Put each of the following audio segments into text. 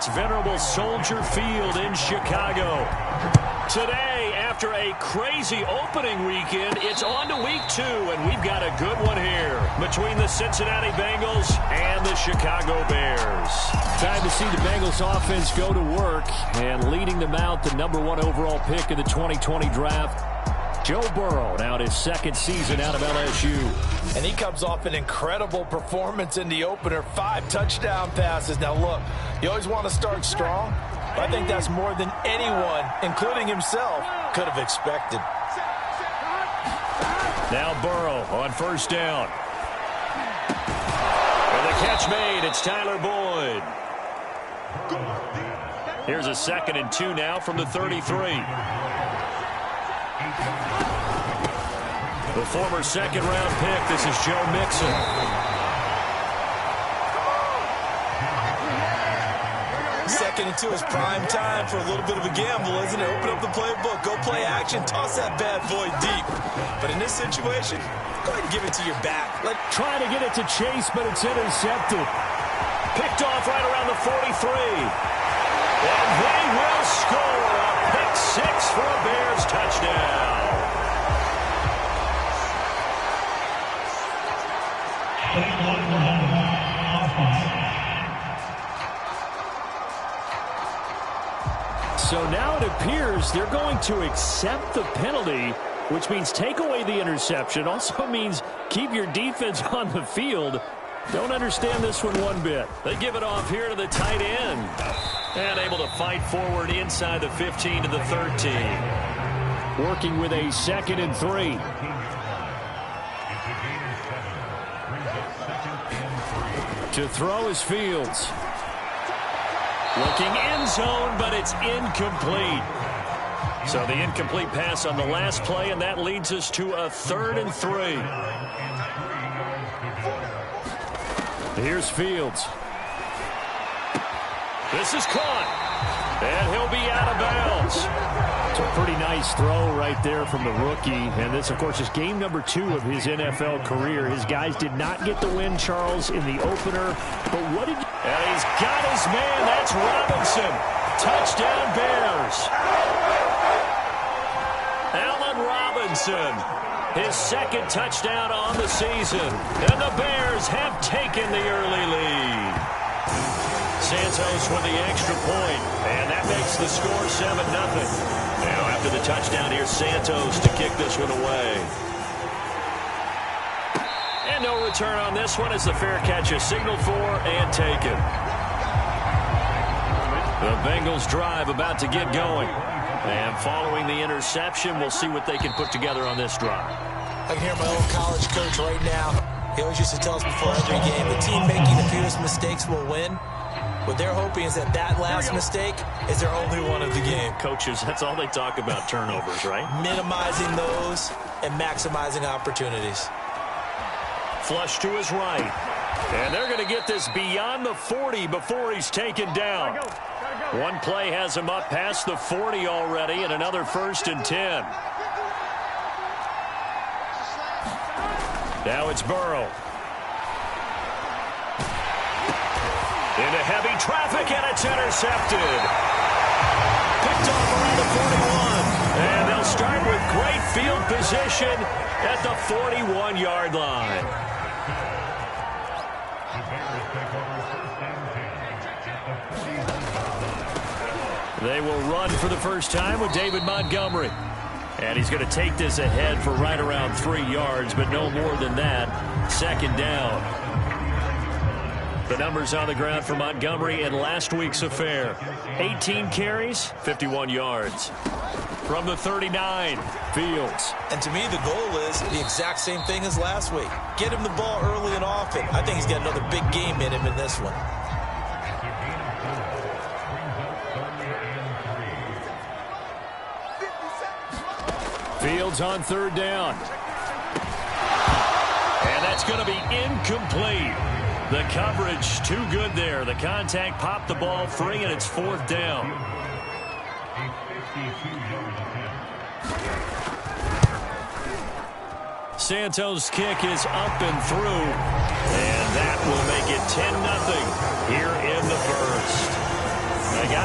It's venerable Soldier Field in Chicago. Today, after a crazy opening weekend, it's on to week 2, and we've got a good one here between the Cincinnati Bengals and the Chicago Bears. Time to see the Bengals offense go to work, and leading them out, the number 1 overall pick in the 2020 draft, Joe Burrow, now in his second season out of LSU. And he comes off an incredible performance in the opener, 5 touchdown passes. Now look, you always want to start strong, but I think that's more than anyone, including himself, could have expected. Now Burrow on first down. And the catch made, it's Tyler Boyd. Here's a 2nd and 2 now from the 33. The former 2nd-round pick, this is Joe Mixon. Second and 2 is prime time for a little bit of a gamble, isn't it? Open up the playbook, go play action, toss that bad boy deep. But in this situation, go ahead and give it to your back. Trying to get it to Chase, but it's intercepted. Picked off right around the 43. And they will score a pick 6 for a Bears touchdown. So now it appears they're going to accept the penalty, which means take away the interception. Also means keep your defense on the field. Don't understand this one bit. They give it off here to the tight end. And able to fight forward inside the 15 to the 13. Working with a 2nd and 3. To throw is Fields. Looking end zone, but it's incomplete. So the incomplete pass on the last play, and that leads us to a 3rd and 3. Here's Fields. This is caught. And he'll be out of bounds. It's a pretty nice throw right there from the rookie. And this, of course, is game number 2 of his NFL career. His guys did not get the win, Charles, in the opener. But what did you... And he's got his man. That's Robinson. Touchdown, Bears. Allen Robinson. His 2nd touchdown on the season. And the Bears have taken the early lead. Santos with the extra point, and that makes the score 7-0. Now after the touchdown, here's Santos to kick this one away. And no return on this one as the fair catch is signaled for and taken. The Bengals drive about to get going. And following the interception, we'll see what they can put together on this drive. I can hear my old college coach right now. He always used to tell us before every game, the team making the fewest mistakes will win. What they're hoping is that last mistake is their only one of the game. Coaches, that's all they talk about, turnovers, right? Minimizing those and maximizing opportunities. Flush to his right. And they're going to get this beyond the 40 before he's taken down. One play has him up past the 40 already, and another 1st and 10. Now it's Burrow. Into heavy traffic, and it's intercepted. Picked off around the 41. And they'll start with great field position at the 41-yard line. They will run for the first time with David Montgomery. And he's going to take this ahead for right around 3 yards, but no more than that. 2nd down. The numbers on the ground for Montgomery in last week's affair. 18 carries, 51 yards. From the 39, Fields. And to me, the goal is the exact same thing as last week. Get him the ball early and often. I think he's got another big game in him in this one. Fields on 3rd down. And that's going to be incomplete. The coverage too good there. The contact popped the ball free, and it's 4th down. Santos' kick is up and through, and that will make it 10-0 here in the first.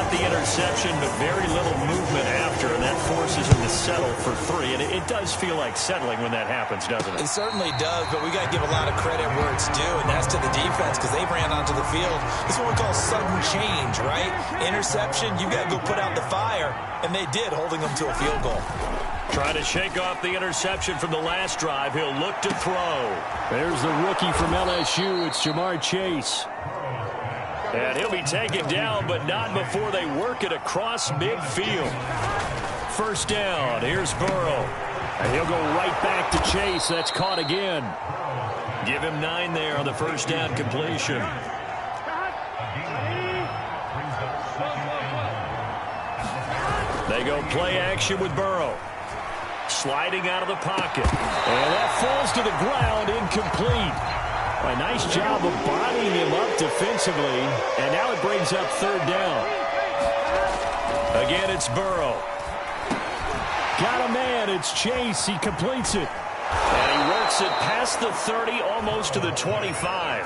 got the interception, but very little movement after, and that forces him to settle for 3. And it does feel like settling when that happens, doesn't it? It certainly does, but we got to give a lot of credit where it's due, and that's to the defense because they ran onto the field. This is what we call sudden change, right? Interception, you got to go put out the fire, and they did, holding them to a field goal. Trying to shake off the interception from the last drive. He'll look to throw. There's the rookie from LSU. It's Jamar Chase. And he'll be taken down, but not before they work it across midfield. First down. Here's Burrow. And he'll go right back to Chase. That's caught again. Give him 9 there on the first down completion. They go play action with Burrow. Sliding out of the pocket. And that falls to the ground, incomplete. A nice job of bodying him up defensively. And now it brings up third down. Again, it's Burrow. Got a man. It's Chase. He completes it. And he works it past the 30, almost to the 25.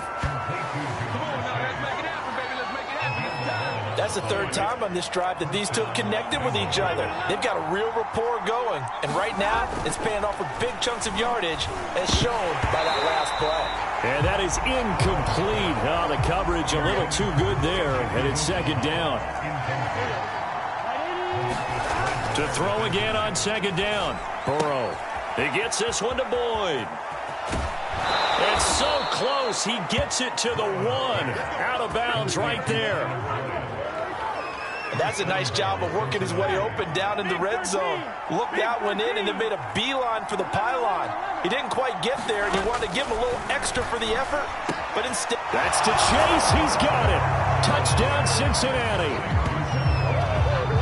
That's the third time on this drive that these two have connected with each other. They've got a real rapport going. And right now, it's paying off with big chunks of yardage, as shown by that last play. And that is incomplete. Oh, the coverage a little too good there. And it's second down. To throw again on second down. Burrow. He gets this one to Boyd. It's so close. He gets it to the 1. Out of bounds right there. And that's a nice job of working his way open down in the red zone. Looked out, went in, and then made a beeline for the pylon. He didn't quite get there, and you wanted to give him a little extra for the effort, but instead... That's to Chase. He's got it. Touchdown, Cincinnati.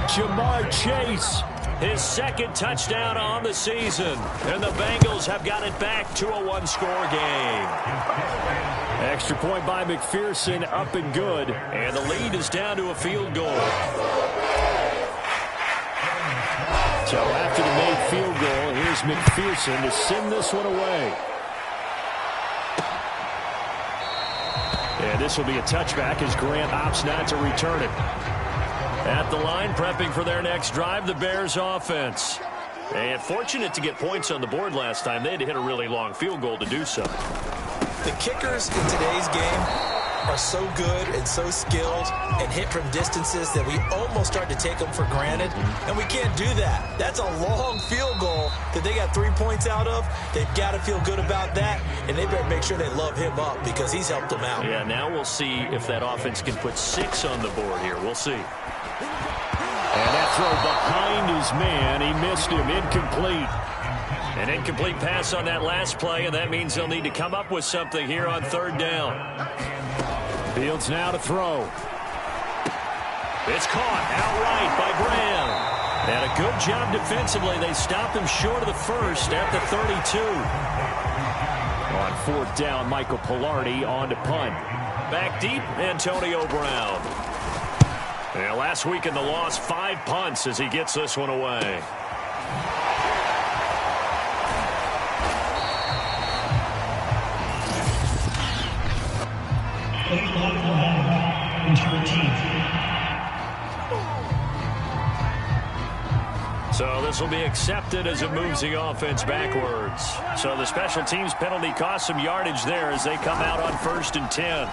Jamar Chase. His second touchdown on the season. And the Bengals have got it back to a 1-score game. Extra point by McPherson, up and good. And the lead is down to a field goal. So after the made field goal, here's McPherson to send this one away. And this will be a touchback as Grant opts not to return it. At the line, prepping for their next drive, the Bears offense. And fortunate to get points on the board last time. They had to hit a really long field goal to do so. The kickers in today's game are so good and so skilled and hit from distances that we almost start to take them for granted, and we can't do that. That's a long field goal that they got 3 points out of. They've got to feel good about that, and they better make sure they love him up because he's helped them out. Yeah, now we'll see if that offense can put 6 on the board here. We'll see. And that throw behind his man. He missed him. Incomplete. An incomplete pass on that last play, and that means they'll need to come up with something here on third down. Fields now to throw. It's caught outright by Graham. And a good job defensively. They stopped him short of the first at the 32. On fourth down, Michael Pilardi on to punt. Back deep, Antonio Brown. And last week in the loss, 5 punts as he gets this one away. So this will be accepted as it moves the offense backwards. So the special teams penalty cost some yardage there as they come out on 1st and 10.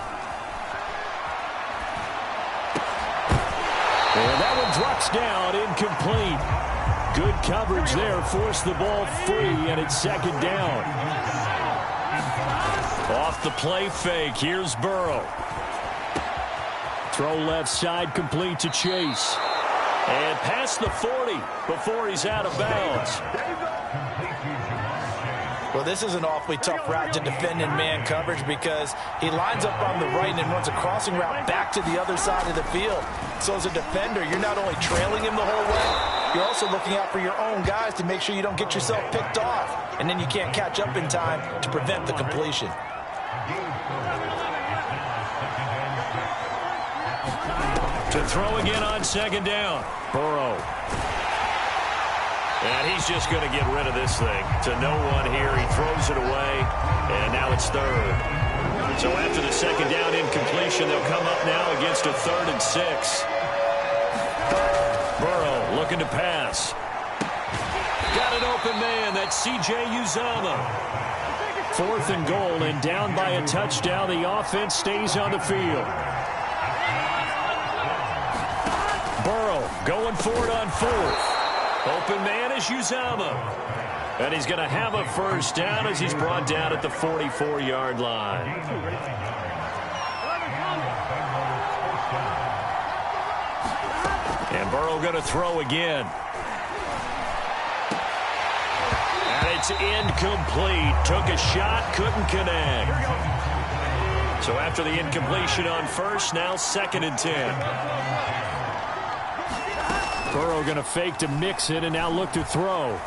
And that one drops down, incomplete. Good coverage there, forced the ball free, and it's second down. Off the play fake, here's Burrow. Throw left side, complete to Chase. And past the 40 before he's out of bounds. Well, this is an awfully tough route to defend in man coverage because he lines up on the right and then runs a crossing route back to the other side of the field. So as a defender, you're not only trailing him the whole way, you're also looking out for your own guys to make sure you don't get yourself picked off. And then you can't catch up in time to prevent the completion. To throw again on second down. Burrow. And he's just going to get rid of this thing. To no one here. He throws it away. And now it's third. So after the second down incompletion, they'll come up now against a 3rd and 6. looking to pass. Got an open man. That's C.J. Uzomah. 4th and goal, and down by a touchdown. The offense stays on the field. Burrow going for it on 4th. Open man is Uzomah. And he's going to have a first down as he's brought down at the 44-yard line. And Burrow going to throw again. And it's incomplete. Took a shot, couldn't connect. So after the incompletion on first, now 2nd and 10. Burrow going to fake to mix it and now look to throw.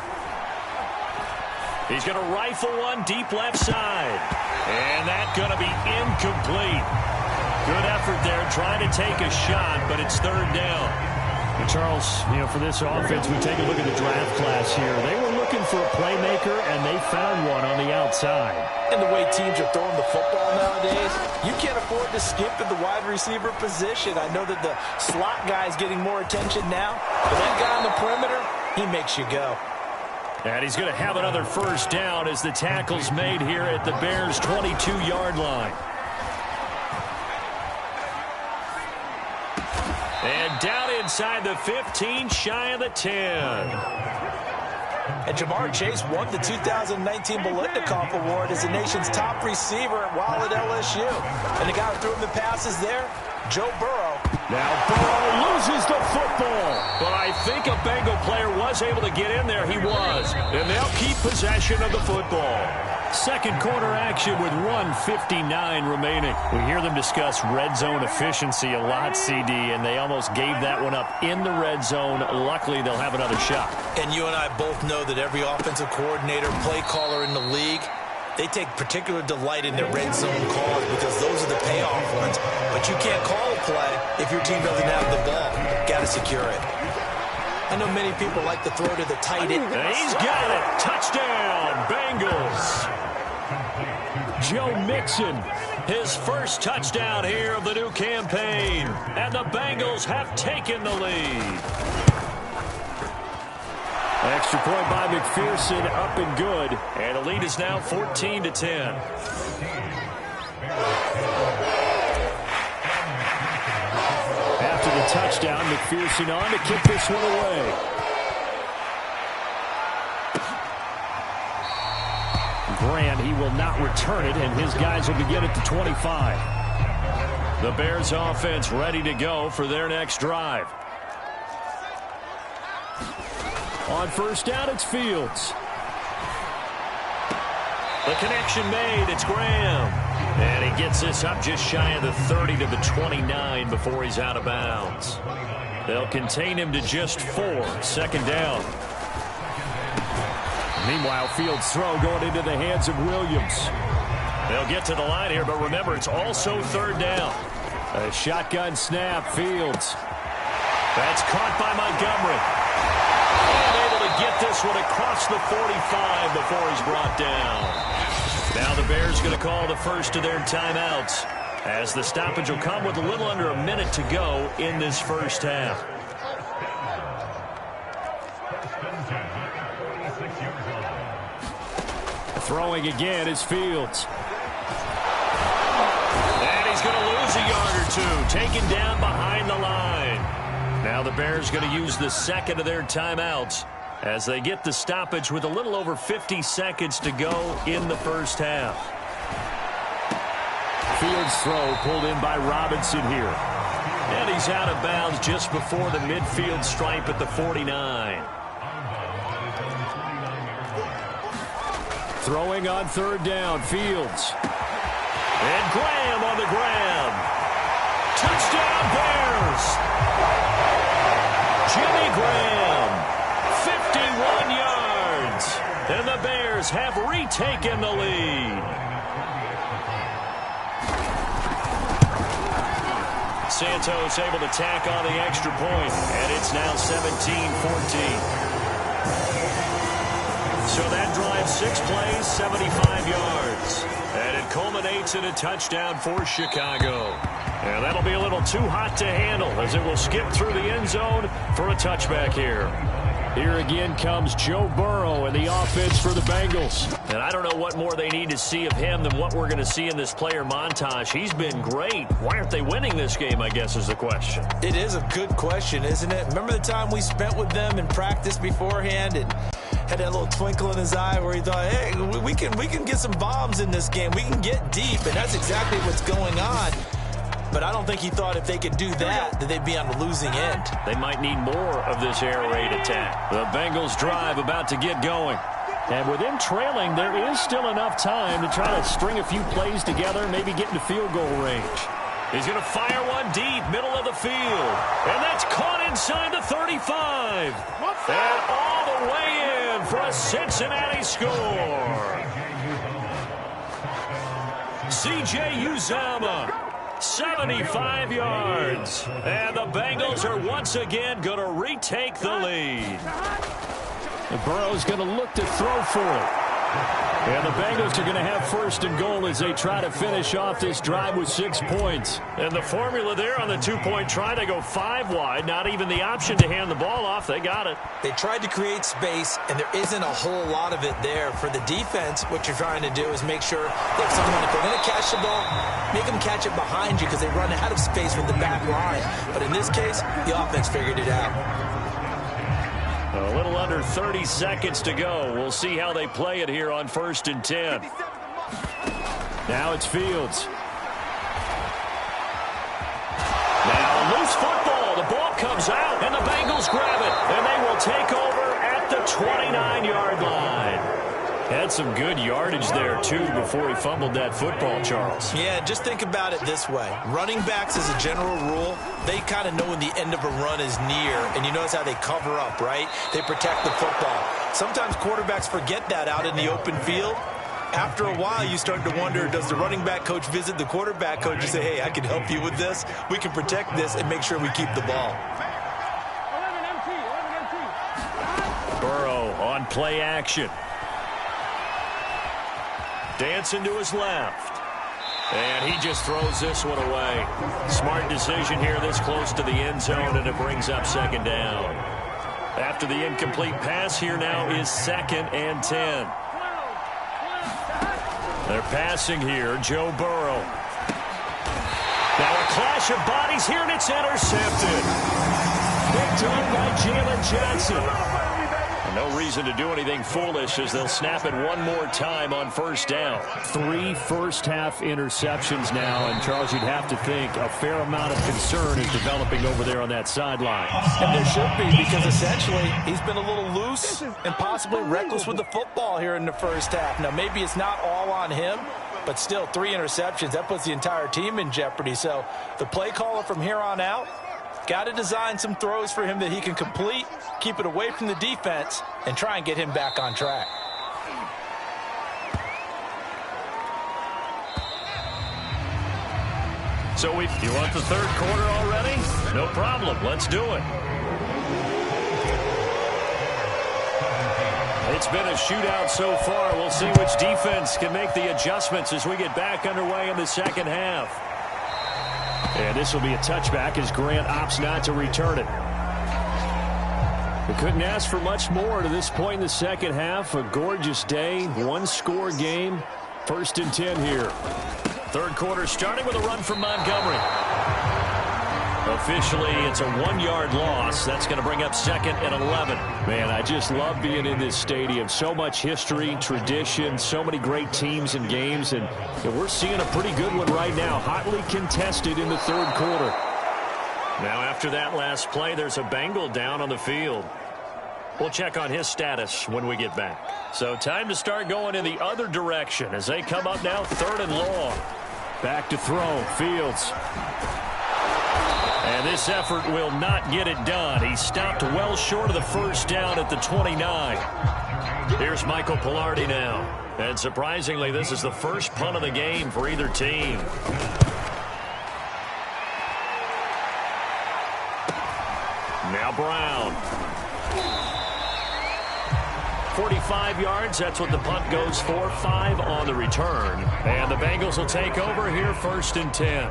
He's going to rifle one deep left side. And that's going to be incomplete. Good effort there trying to take a shot, but it's 3rd down. And Charles, for this offense, we take a look at the draft class here. They were looking for a playmaker, and they found one on the outside. And the way teams are throwing the football nowadays, you can't afford to skip at the wide receiver position. I know that the slot guy is getting more attention now, but that guy on the perimeter, he makes you go. And he's going to have another first down as the tackle's made here at the Bears' 22-yard line. And down inside the 15, shy of the 10. And Jamar Chase won the 2019 Biletnikoff Award as the nation's top receiver while at LSU. And the guy who threw him the passes there, Joe Burrow. Now Burrow loses the football. But I think a Bengal player was able to get in there. He was. And they'll keep possession of the football. Second quarter action with 1:59 remaining. We hear them discuss red zone efficiency a lot, CD, and they almost gave that one up in the red zone. Luckily, they'll have another shot. And you and I both know that every offensive coordinator, play caller in the league, they take particular delight in their red zone calls because those are the payoff ones. But you can't call a play if your team doesn't have the ball. Got to secure it. I know many people like to throw to the tight end. And he's got it. Touchdown, Bengals. Joe Mixon, his first touchdown here of the new campaign. And the Bengals have taken the lead. Extra point by McPherson, up and good. And the lead is now 14-10. After the touchdown, McPherson on to kick this one away. Grant, he will not return it, and his guys will begin at the 25. The Bears offense ready to go for their next drive. On first down, it's Fields. The connection made. It's Graham. And he gets this up just shy of the 30 to the 29 before he's out of bounds. They'll contain him to just 4. 2nd down. Meanwhile, Fields' throw going into the hands of Williams. They'll get to the line here, but remember, it's also 3rd down. A shotgun snap, Fields. That's caught by Montgomery. And able to get this one across the 45 before he's brought down. Now the Bears going to call the first of their timeouts, as the stoppage will come with a little under a minute to go in this first half. Throwing again is Fields. And he's going to lose a yard or two, taken down behind the line. Now the Bears going to use the second of their timeouts as they get the stoppage with a little over 50 seconds to go in the first half. Fields' throw pulled in by Robinson here. And he's out of bounds just before the midfield stripe at the 49. Throwing on 3rd down, Fields. And Graham on the ground. Touchdown, Bears! Jimmy Graham, 51 yards. And the Bears have retaken the lead. Santos able to tack on the extra point, and it's now 17-14. So that drive, 6 plays, 75 yards. And it culminates in a touchdown for Chicago. And that'll be a little too hot to handle as it will skip through the end zone for a touchback here. Here again comes Joe Burrow and the offense for the Bengals. And I don't know what more they need to see of him than what we're going to see in this player montage. He's been great. Why aren't they winning this game, I guess, is the question. It is a good question, isn't it? Remember the time we spent with them in practice beforehand and had that little twinkle in his eye where he thought, hey, we can get some bombs in this game. We can get deep, and that's exactly what's going on. But I don't think he thought if they could do that they'd be on the losing end. They might need more of this air raid attack. The Bengals drive about to get going. And with them trailing, there is still enough time to try to string a few plays together, maybe get into field goal range. He's going to fire one deep, middle of the field. And that's caught inside the 35. And all the way in for a Cincinnati score. C.J. Uzomah, 75 yards. And the Bengals are once again going to retake the lead. And Burrow's going to look to throw for it. And the Bengals are going to have first and goal as they try to finish off this drive with 6 points. And the formula there on the two-point try to go 5 wide. Not even the option to hand the ball off. They got it. They tried to create space, and there isn't a whole lot of it there. For the defense, what you're trying to do is make sure that someone, if they're going to catch the ball, make them catch it behind you because they run out of space with the back line. But in this case, the offense figured it out. A little under 30 seconds to go. We'll see how they play it here on 1st and 10. Now it's Fields. Now loose football. The ball comes out, and the Bengals grab it. And they will take over at the 29-yard line. Had some good yardage there, too, before he fumbled that football, Charles. Yeah, just think about it this way. Running backs, as a general rule, they kind of know when the end of a run is near, and you notice how they cover up, right? They protect the football. Sometimes quarterbacks forget that out in the open field. After a while, you start to wonder, does the running back coach visit the quarterback coach and say, hey, I can help you with this? We can protect this and make sure we keep the ball. Burrow on play action. Dancing to his left. And he just throws this one away. Smart decision here this close to the end zone, and it brings up 2nd down. After the incomplete pass, here now is 2nd and 10. They're passing here, Joe Burrow. Now a clash of bodies here, and it's intercepted. Picked up by Jalen Johnson. No reason to do anything foolish as they'll snap it one more time on 1st down. 3 first-half interceptions now, and Charles, you'd have to think a fair amount of concern is developing over there on that sideline. And there should be, because essentially he's been a little loose and possibly reckless with the football here in the first half. Now, maybe it's not all on him, but still 3 interceptions. That puts the entire team in jeopardy. So the play caller from here on out got to design some throws for him that he can complete, keep it away from the defense, and try and get him back on track. So you want the 3rd quarter already? No problem. Let's do it. It's been a shootout so far. We'll see which defense can make the adjustments as we get back underway in the 2nd half. And this will be a touchback as Grant opts not to return it. We couldn't ask for much more to this point in the 2nd half. A gorgeous day, 1-score game. 1st and 10 here. 3rd quarter starting with a run from Montgomery. Officially, it's a 1-yard loss. That's going to bring up 2nd and 11. Man, I just love being in this stadium. So much history, tradition, so many great teams and games. And we're seeing a pretty good one right now. Hotly contested in the 3rd quarter. Now, after that last play, there's a Bengal down on the field. We'll check on his status when we get back. So time to start going in the other direction as they come up now 3rd and long. Back to throw, Fields. And this effort will not get it done. He stopped well short of the 1st down at the 29. Here's Michael Pilardi now. And surprisingly, this is the first punt of the game for either team. Now Brown. 45 yards, that's what the punt goes for. 5 on the return. And the Bengals will take over here, 1st and 10.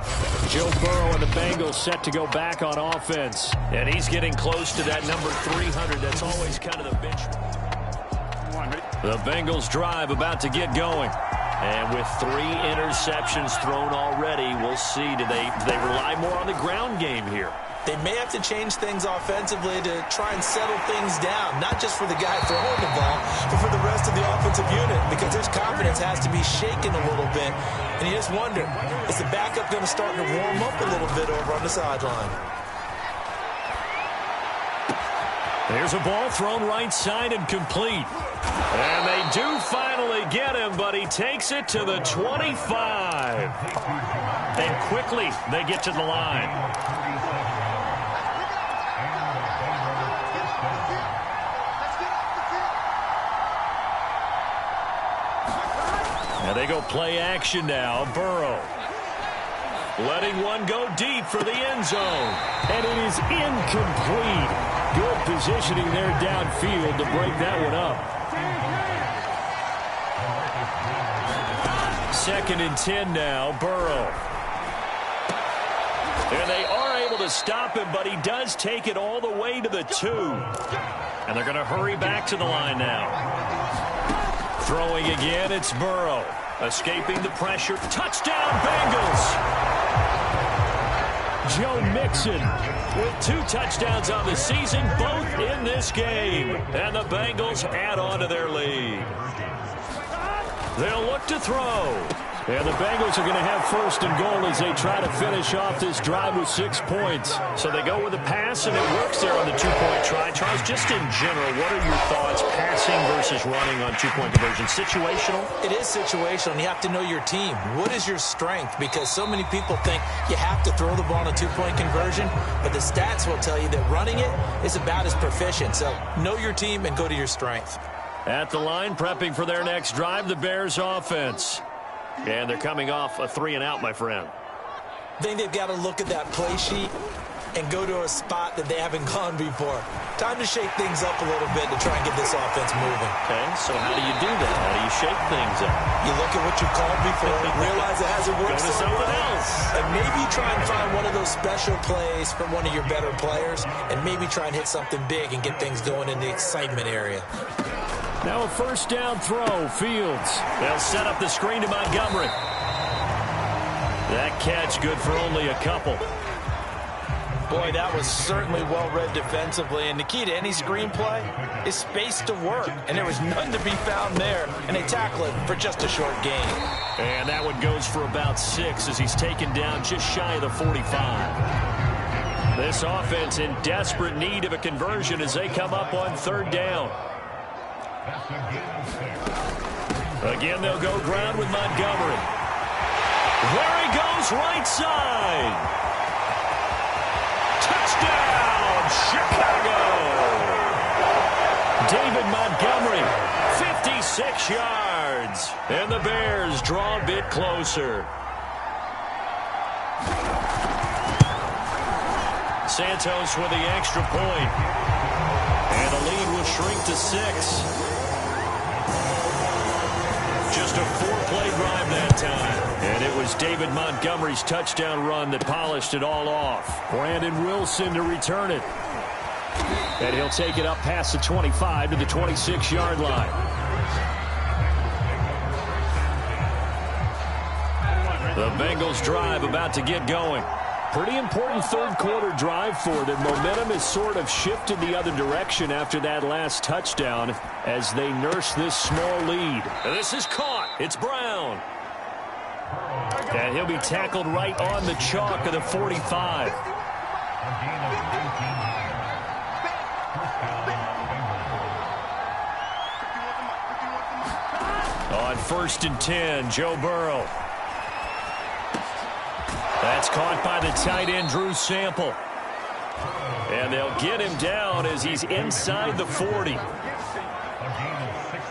Joe Burrow and the Bengals set to go back on offense. And he's getting close to that number 300. That's always kind of the benchmark. The Bengals drive about to get going. And with 3 interceptions thrown already, we'll see. Do they rely more on the ground game here? They may have to change things offensively to try and settle things down, not just for the guy throwing the ball, but for the rest of the offensive unit, because his confidence has to be shaken a little bit. And you just wonder, is the backup going to start to warm up a little bit over on the sideline? There's a ball thrown right side and complete. And they do finally get him, but he takes it to the 25. And quickly they get to the line. Now they go play action now. Burrow letting one go deep for the end zone. And it is incomplete. Good positioning there downfield to break that one up. 2nd and 10 now. Burrow. And they are able to stop him, but he does take it all the way to the 2. And they're going to hurry back to the line now. Throwing again, it's Burrow. Escaping the pressure. Touchdown, Bengals! Joe Mixon with 2 touchdowns on the season, both in this game. And the Bengals add on to their lead. They'll look to throw. And the Bengals are going to have 1st and goal as they try to finish off this drive with 6 points. So they go with a pass, and it works there on the 2-point try. Charles, just in general, what are your thoughts passing versus running on 2-point conversion? Situational? It is situational, and you have to know your team. What is your strength? Because so many people think you have to throw the ball on a 2-point conversion, but the stats will tell you that running it is about as proficient. So know your team and go to your strength. At the line, prepping for their next drive, the Bears offense. And they're coming off a 3-and-out, my friend. I think they've got to look at that play sheet and go to a spot that they haven't gone before. Time to shake things up a little bit to try and get this offense moving. Okay, so how do you do that? How do you shake things up? You look at what you called before, realize it hasn't worked Go to something else. And maybe try and find one of those special plays from one of your better players, and maybe try and hit something big and get things going in the excitement area. Now a 1st down throw, Fields. They'll set up the screen to Montgomery. That catch good for only a couple. Boy, that was certainly well-read defensively, and the key to any screenplay is space to work, and there was none to be found there, and they tackle it for just a short gain. And that one goes for about 6 as he's taken down just shy of the 45. This offense in desperate need of a conversion as they come up on 3rd down. Again, they'll go ground with Montgomery. There he goes, right side. Touchdown, Chicago. David Montgomery, 56 yards. And the Bears draw a bit closer. Santos with the extra point. And the lead will shrink to 6. Just a 4-play drive that time. And it was David Montgomery's touchdown run that polished it all off. Brandon Wilson to return it. And he'll take it up past the 25 to the 26-yard line. The Bengals drive about to get going. Pretty important 3rd quarter drive for them. Momentum has sort of shifted the other direction after that last touchdown as they nurse this small lead. And this is caught. It's Brown. And he'll be tackled right on the chalk of the 45. On 1st and 10, Joe Burrow. That's caught by the tight end, Drew Sample. And they'll get him down as he's inside the 40.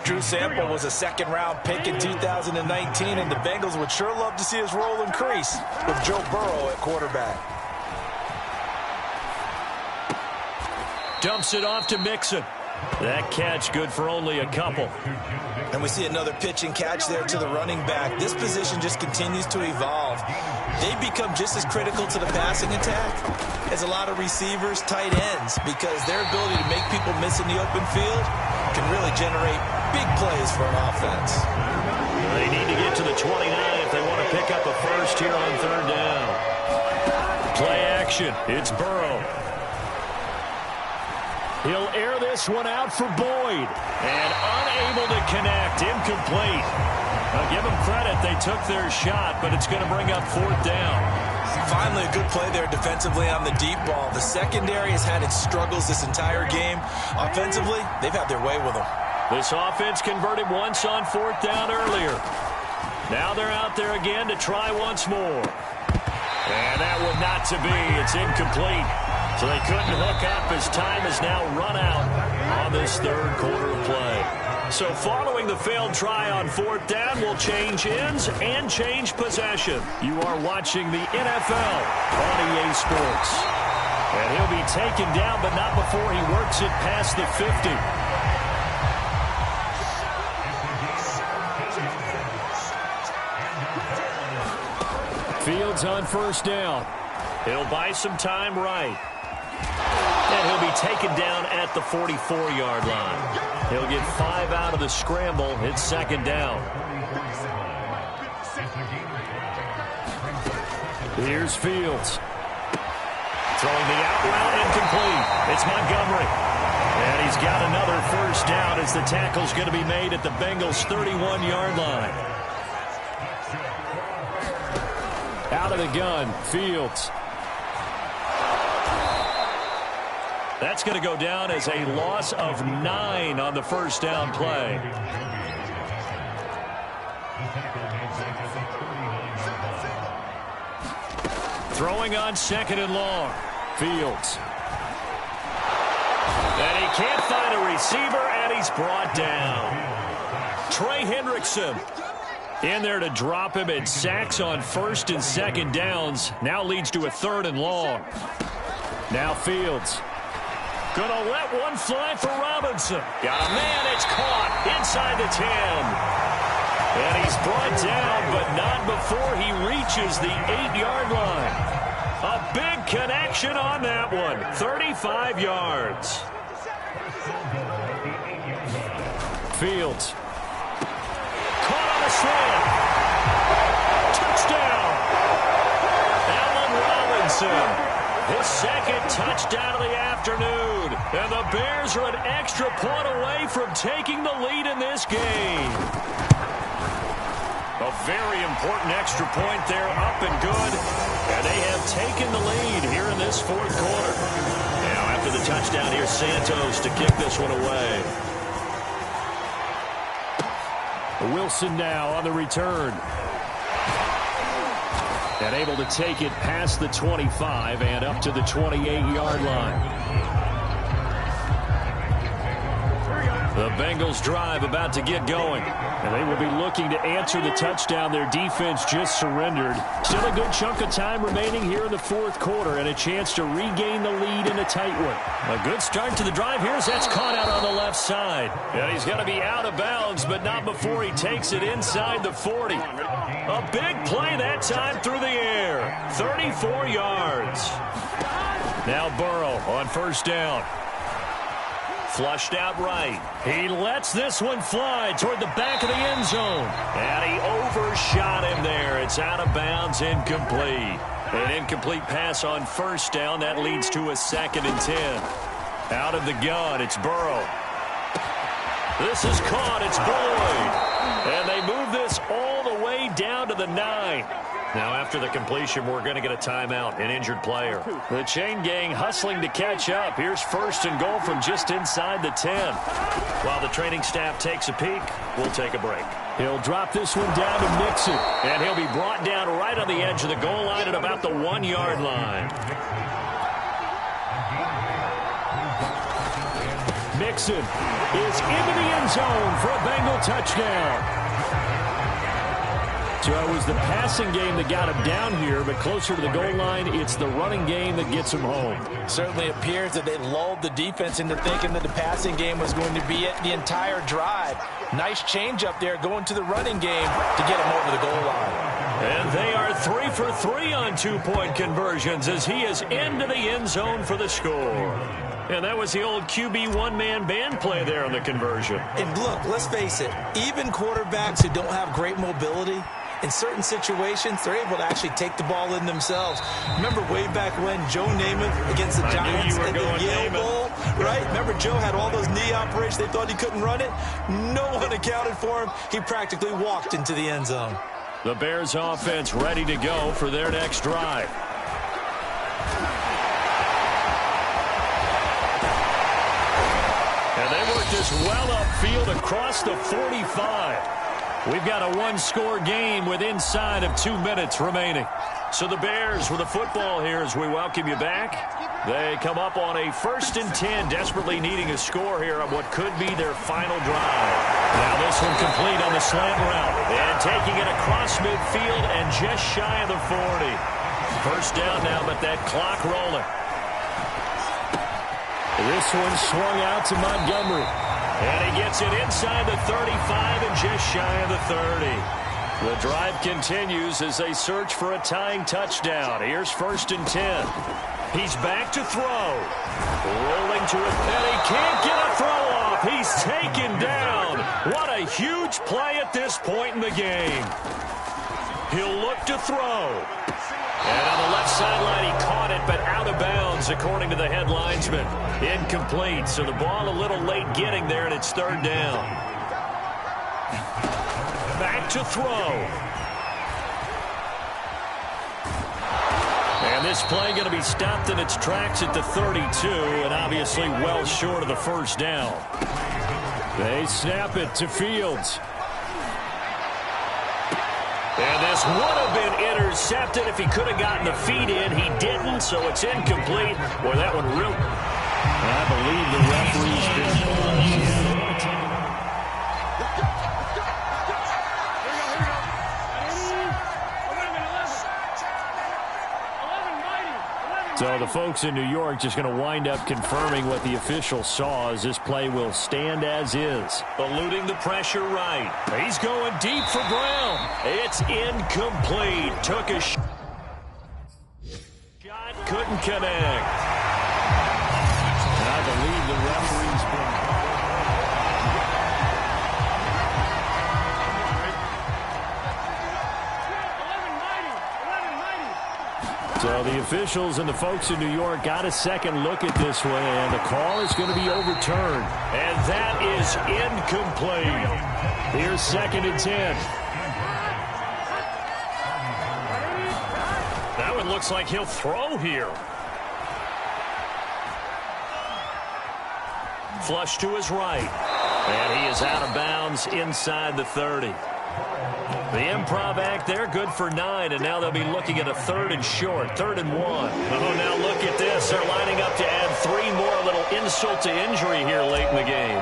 Drew Sample was a 2nd-round pick in 2019, and the Bengals would sure love to see his role increase with Joe Burrow at quarterback. Dumps it off to Mixon. That catch good for only a couple. And we see another pitch and catch there to the running back. This position just continues to evolve. They become just as critical to the passing attack as a lot of receivers, tight ends, because their ability to make people miss in the open field can really generate big plays for an offense. They need to get to the 29 if they want to pick up a first here on third down. Play action. It's Burrow. He'll air this one out for Boyd. And unable to connect. Incomplete. I'll give them credit. They took their shot, but it's going to bring up fourth down. Finally, a good play there defensively on the deep ball. The secondary has had its struggles this entire game. Offensively, they've had their way with them. This offense converted once on fourth down earlier. Now they're out there again to try once more. And that one not to be. It's incomplete. So they couldn't hook up as time is now run out on this third quarter of play. So following the failed try on fourth down, will change ends and change possession. You are watching the NFL on EA Sports. And he'll be taken down, but not before he works it past the 50. Fields on first down. He'll buy some time right. And he'll be taken down at the 44-yard line. He'll get 5 out of the scramble. It's second down. Here's Fields. Throwing the out route, incomplete. It's Montgomery. And he's got another first down as the tackle's going to be made at the Bengals' 31-yard line. Out of the gun, Fields. That's going to go down as a loss of 9 on the first down play. Throwing on second and long. Fields. And he can't find a receiver, and he's brought down. Trey Hendrickson in there to drop him, and sacks on first and second downs. Now leads to a third and long. Now Fields. Gonna let one fly for Robinson. Got a man, it's caught inside the 10. And he's brought down, but not before he reaches the 8-yard line. A big connection on that one. 35 yards. Fields. Caught on a slant. Touchdown. Allen Robinson. His second touchdown of the afternoon. And the Bears are an extra point away from taking the lead in this game. A very important extra point there, up and good. And they have taken the lead here in this fourth quarter. Now after the touchdown, here's Santos to kick this one away. Wilson now on the return. And able to take it past the 25 and up to the 28-yard line. The Bengals drive about to get going. And they will be looking to answer the touchdown their defense just surrendered. Still a good chunk of time remaining here in the fourth quarter and a chance to regain the lead in a tight one. A good start to the drive here as that's caught out on the left side. And he's going to be out of bounds, but not before he takes it inside the 40. A big play that time through the air. 34 yards. Now Burrow on first down. Flushed out right. He lets this one fly toward the back of the end zone. And he overshot him there. It's out of bounds, incomplete. An incomplete pass on first down. That leads to a 2nd and 10. Out of the gun, it's Burrow. This is caught. It's Boyd. And they move this all the way down to the 9. Now, after the completion, we're going to get a timeout, an injured player. The chain gang hustling to catch up. Here's first and goal from just inside the 10. While the training staff takes a peek, we'll take a break. He'll drop this one down to Mixon. And he'll be brought down right on the edge of the goal line at about the 1-yard line. Mixon is into the end zone for a Bengal touchdown. So it was the passing game that got him down here, but closer to the goal line, it's the running game that gets him home. Certainly appears that they lulled the defense into thinking that the passing game was going to be it the entire drive. Nice change up there going to the running game to get him over the goal line. And they are 3 for 3 on two-point conversions as he is into the end zone for the score. And that was the old QB one-man band play there on the conversion. And look, let's face it, even quarterbacks who don't have great mobility, in certain situations, they're able to actually take the ball in themselves. Remember way back when Joe Namath against the Giants at the Yale Bowl, right? Remember Joe had all those knee operations. They thought he couldn't run it. No one accounted for him. He practically walked into the end zone. The Bears offense ready to go for their next drive. And they work this well upfield across the 45. We've got a one-score game with inside of 2 minutes remaining. So the Bears with the football here as we welcome you back. They come up on a 1st and 10, desperately needing a score here on what could be their final drive. Now this one complete on the slant route. And taking it across midfield and just shy of the 40. First down now, but that clock rolling. This one swung out to Montgomery. And he gets it inside the 35 and just shy of the 30. The drive continues as they search for a tying touchdown. Here's 1st and 10. He's back to throw. Rolling to it, and he can't get a throw off. He's taken down. What a huge play at this point in the game. He'll look to throw. And on the left sideline, he caught it, but out of bounds, according to the head linesman. Incomplete, so the ball a little late getting there, and it's 3rd down. Back to throw. And this play going to be stopped in its tracks at the 32, and obviously well short of the 1st down. They snap it to Fields. And this would have been intercepted if he could have gotten the feet in. He didn't, so it's incomplete. Boy, that one really... I believe the referee's been... So the folks in New York just going to wind up confirming what the official saw as this play will stand as is. Eluding the pressure right. He's going deep for Brown. It's incomplete. Took a shot. Couldn't connect. I believe the referee's been... So the officials and the folks in New York got a second look at this one, and the call is going to be overturned. And that is incomplete. Here's 2nd and 10. That one looks like he'll throw here. Flush to his right. And he is out of bounds inside the 30. The improv act there, good for 9, and now they'll be looking at a 3rd and short, 3rd and 1. Oh, now look at this. They're lining up to add 3 more, a little insult to injury here late in the game.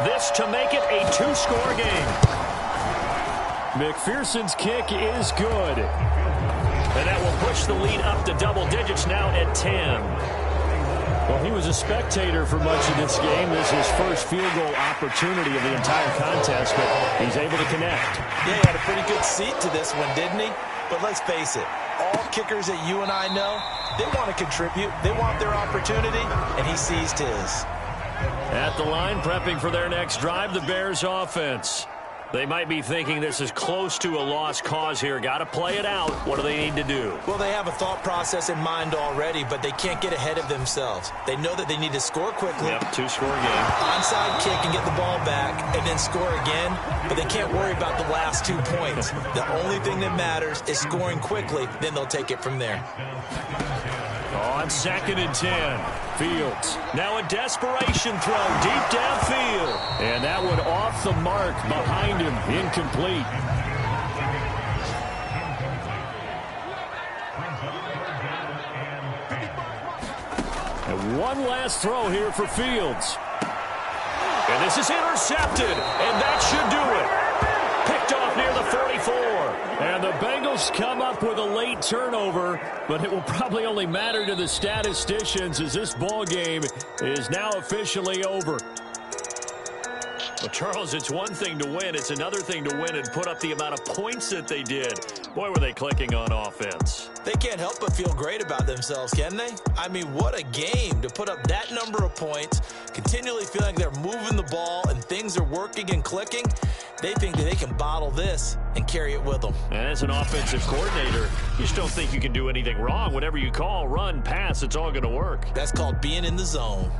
This to make it a 2-score game. McPherson's kick is good. And that will push the lead up to double digits now at 10. Well, he was a spectator for much of this game. This is his first field goal opportunity of the entire contest, but he's able to connect. Yeah, he had a pretty good seat to this one, didn't he? But let's face it, all kickers that you and I know, they want to contribute. They want their opportunity, and he seized his. At the line, prepping for their next drive, the Bears offense. They might be thinking this is close to a lost cause here. Got to play it out. What do they need to do? Well, they have a thought process in mind already, but they can't get ahead of themselves. They know that they need to score quickly. Yep, 2-score game. Onside kick and get the ball back and then score again, but they can't worry about the last 2 points. The only thing that matters is scoring quickly, then they'll take it from there. On 2nd and 10. Fields. Now a desperation throw deep downfield. And that one off the mark behind him. Incomplete. And one last throw here for Fields. And this is intercepted. And that should do it. Picked off near the 40. 24. And the Bengals come up with a late turnover, but it will probably only matter to the statisticians as this ball game is now officially over. Well, Charles, it's one thing to win. It's another thing to win and put up the amount of points that they did. Boy, were they clicking on offense. They can't help but feel great about themselves, can they? I mean, what a game to put up that number of points, continually feeling like they're moving the ball and things are working and clicking. They think that they can bottle this and carry it with them. And as an offensive coordinator, you just don't think you can do anything wrong. Whatever you call, run, pass, it's all going to work. That's called being in the zone.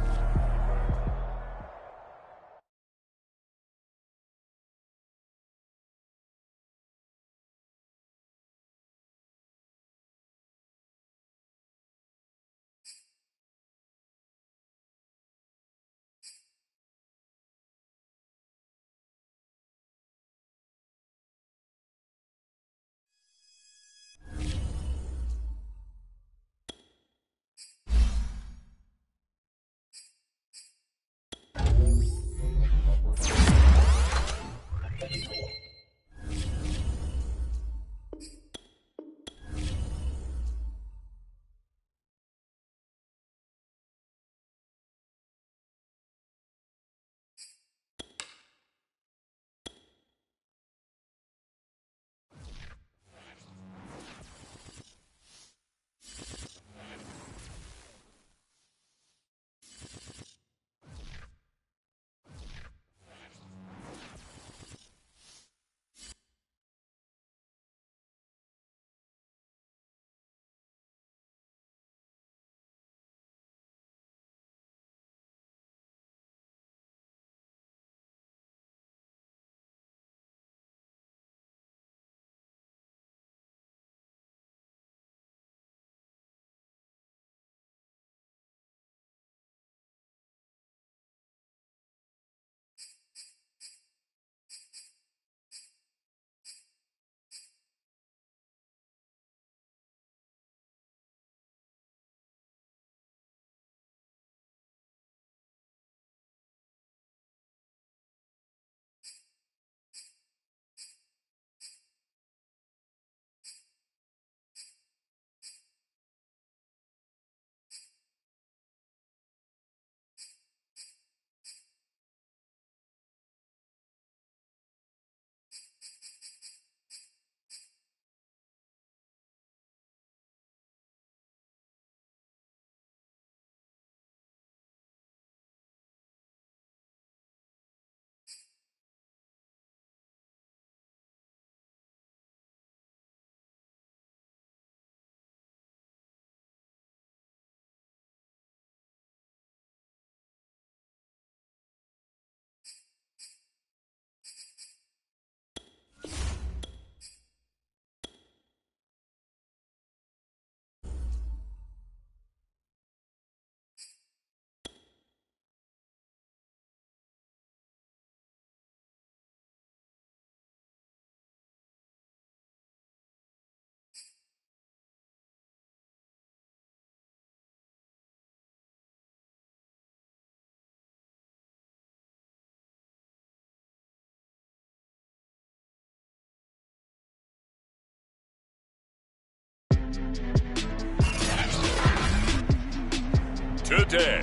Today,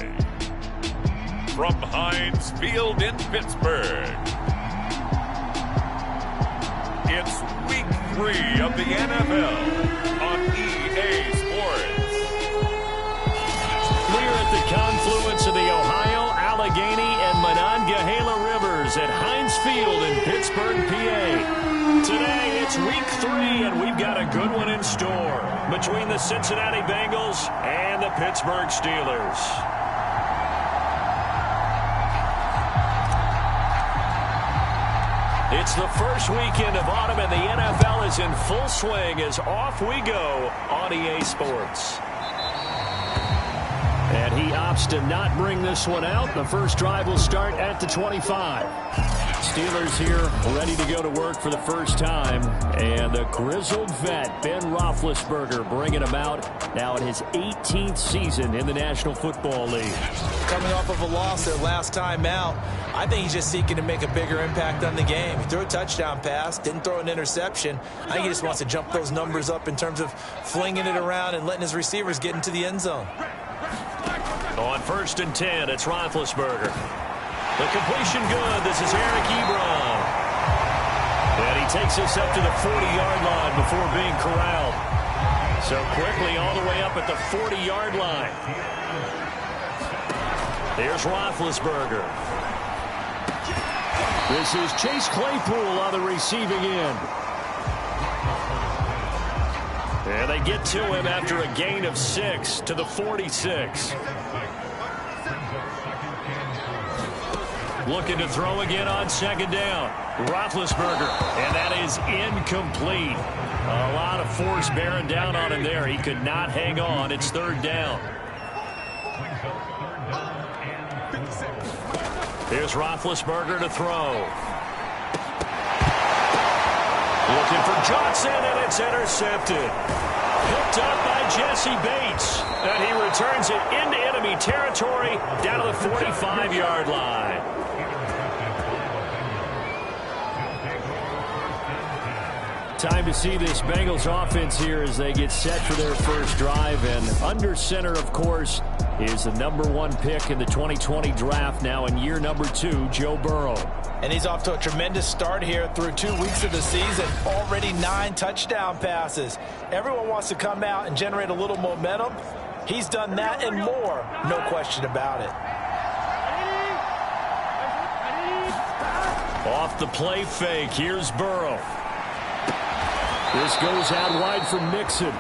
from Heinz Field in Pittsburgh, it's Week 3 of the NFL on EA Sports. We're at the confluence of the Ohio, Allegheny, and Monongahela Rivers at Heinz Field in Pittsburgh, PA. Today, it's Week 3, and we've got a good one in store between the Cincinnati Bengals and the Pittsburgh Steelers. It's the first weekend of autumn, and the NFL is in full swing as off we go on EA Sports. And And he opts to not bring this one out. The first drive will start at the 25. Steelers here ready to go to work for the first time. And the grizzled vet, Ben Roethlisberger, bringing him out now in his 18th season in the National Football League. Coming off of a loss their last time out, I think he's just seeking to make a bigger impact on the game. He threw a touchdown pass, didn't throw an interception. I think he just wants to jump those numbers up in terms of flinging it around and letting his receivers get into the end zone. On 1st and 10, it's Roethlisberger. The completion good. This is Eric Ebron. And he takes us up to the 40-yard line before being corralled. So quickly all the way up at the 40-yard line. Here's Roethlisberger. This is Chase Claypool on the receiving end. And they get to him after a gain of 6 to the 46. Looking to throw again on 2nd down. Roethlisberger, and that is incomplete. A lot of force bearing down on him there. He could not hang on. It's 3rd down. Here's Roethlisberger to throw. Looking for Johnson, and it's intercepted. Picked up by Jesse Bates. And he returns it into enemy territory down to the 45-yard line. Time to see this Bengals offense here as they get set for their first drive. And under center, of course, is the #1 pick in the 2020 draft, now in year number 2, Joe Burrow. And he's off to a tremendous start here through 2 weeks of the season. Already 9 touchdown passes. Everyone wants to come out and generate a little momentum. He's done that and more, no question about it. Off the play fake, here's Burrow. This goes out wide for Mixon.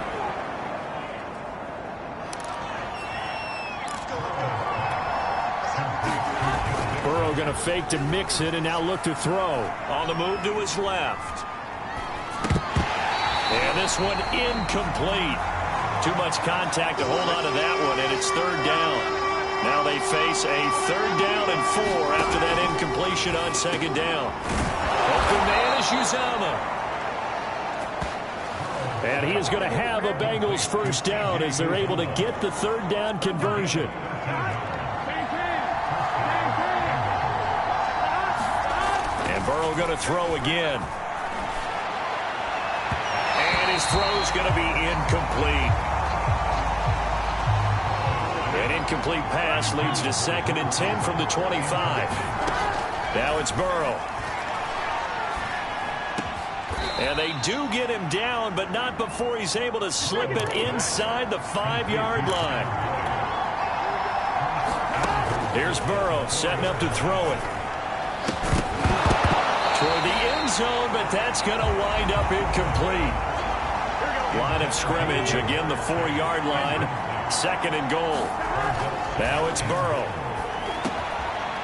Burrow going to fake to Mixon and now look to throw. On the move to his left. And this one incomplete. Too much contact to hold on to that one, and it's 3rd down. Now they face a 3rd down and 4 after that incompletion on 2nd down. Open man is Uzomah. And he is going to have a Bengals first down as they're able to get the 3rd down conversion. And Burrow going to throw again. And his throw's going to be incomplete. An incomplete pass leads to 2nd and 10 from the 25. Now it's Burrow. And they do get him down, but not before he's able to slip it inside the 5-yard line. Here's Burrow setting up to throw it. Toward the end zone, but that's going to wind up incomplete. Line of scrimmage, again the 4-yard line. 2nd and goal. Now it's Burrow.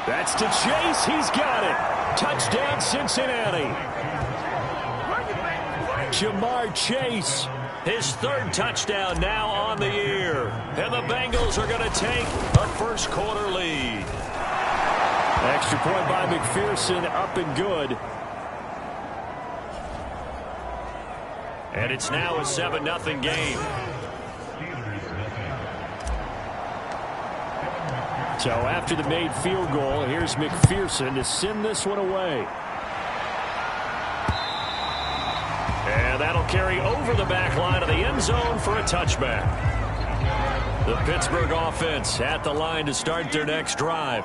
That's to Chase. He's got it. Touchdown, Cincinnati. Jamar Chase, his 3rd touchdown now on the year. And the Bengals are going to take a first-quarter lead. Extra point by McPherson, up and good. And it's now a 7-0 game. So after the made field goal, here's McPherson to send this one away. And that'll carry over the back line of the end zone for a touchback. The Pittsburgh offense at the line to start their next drive.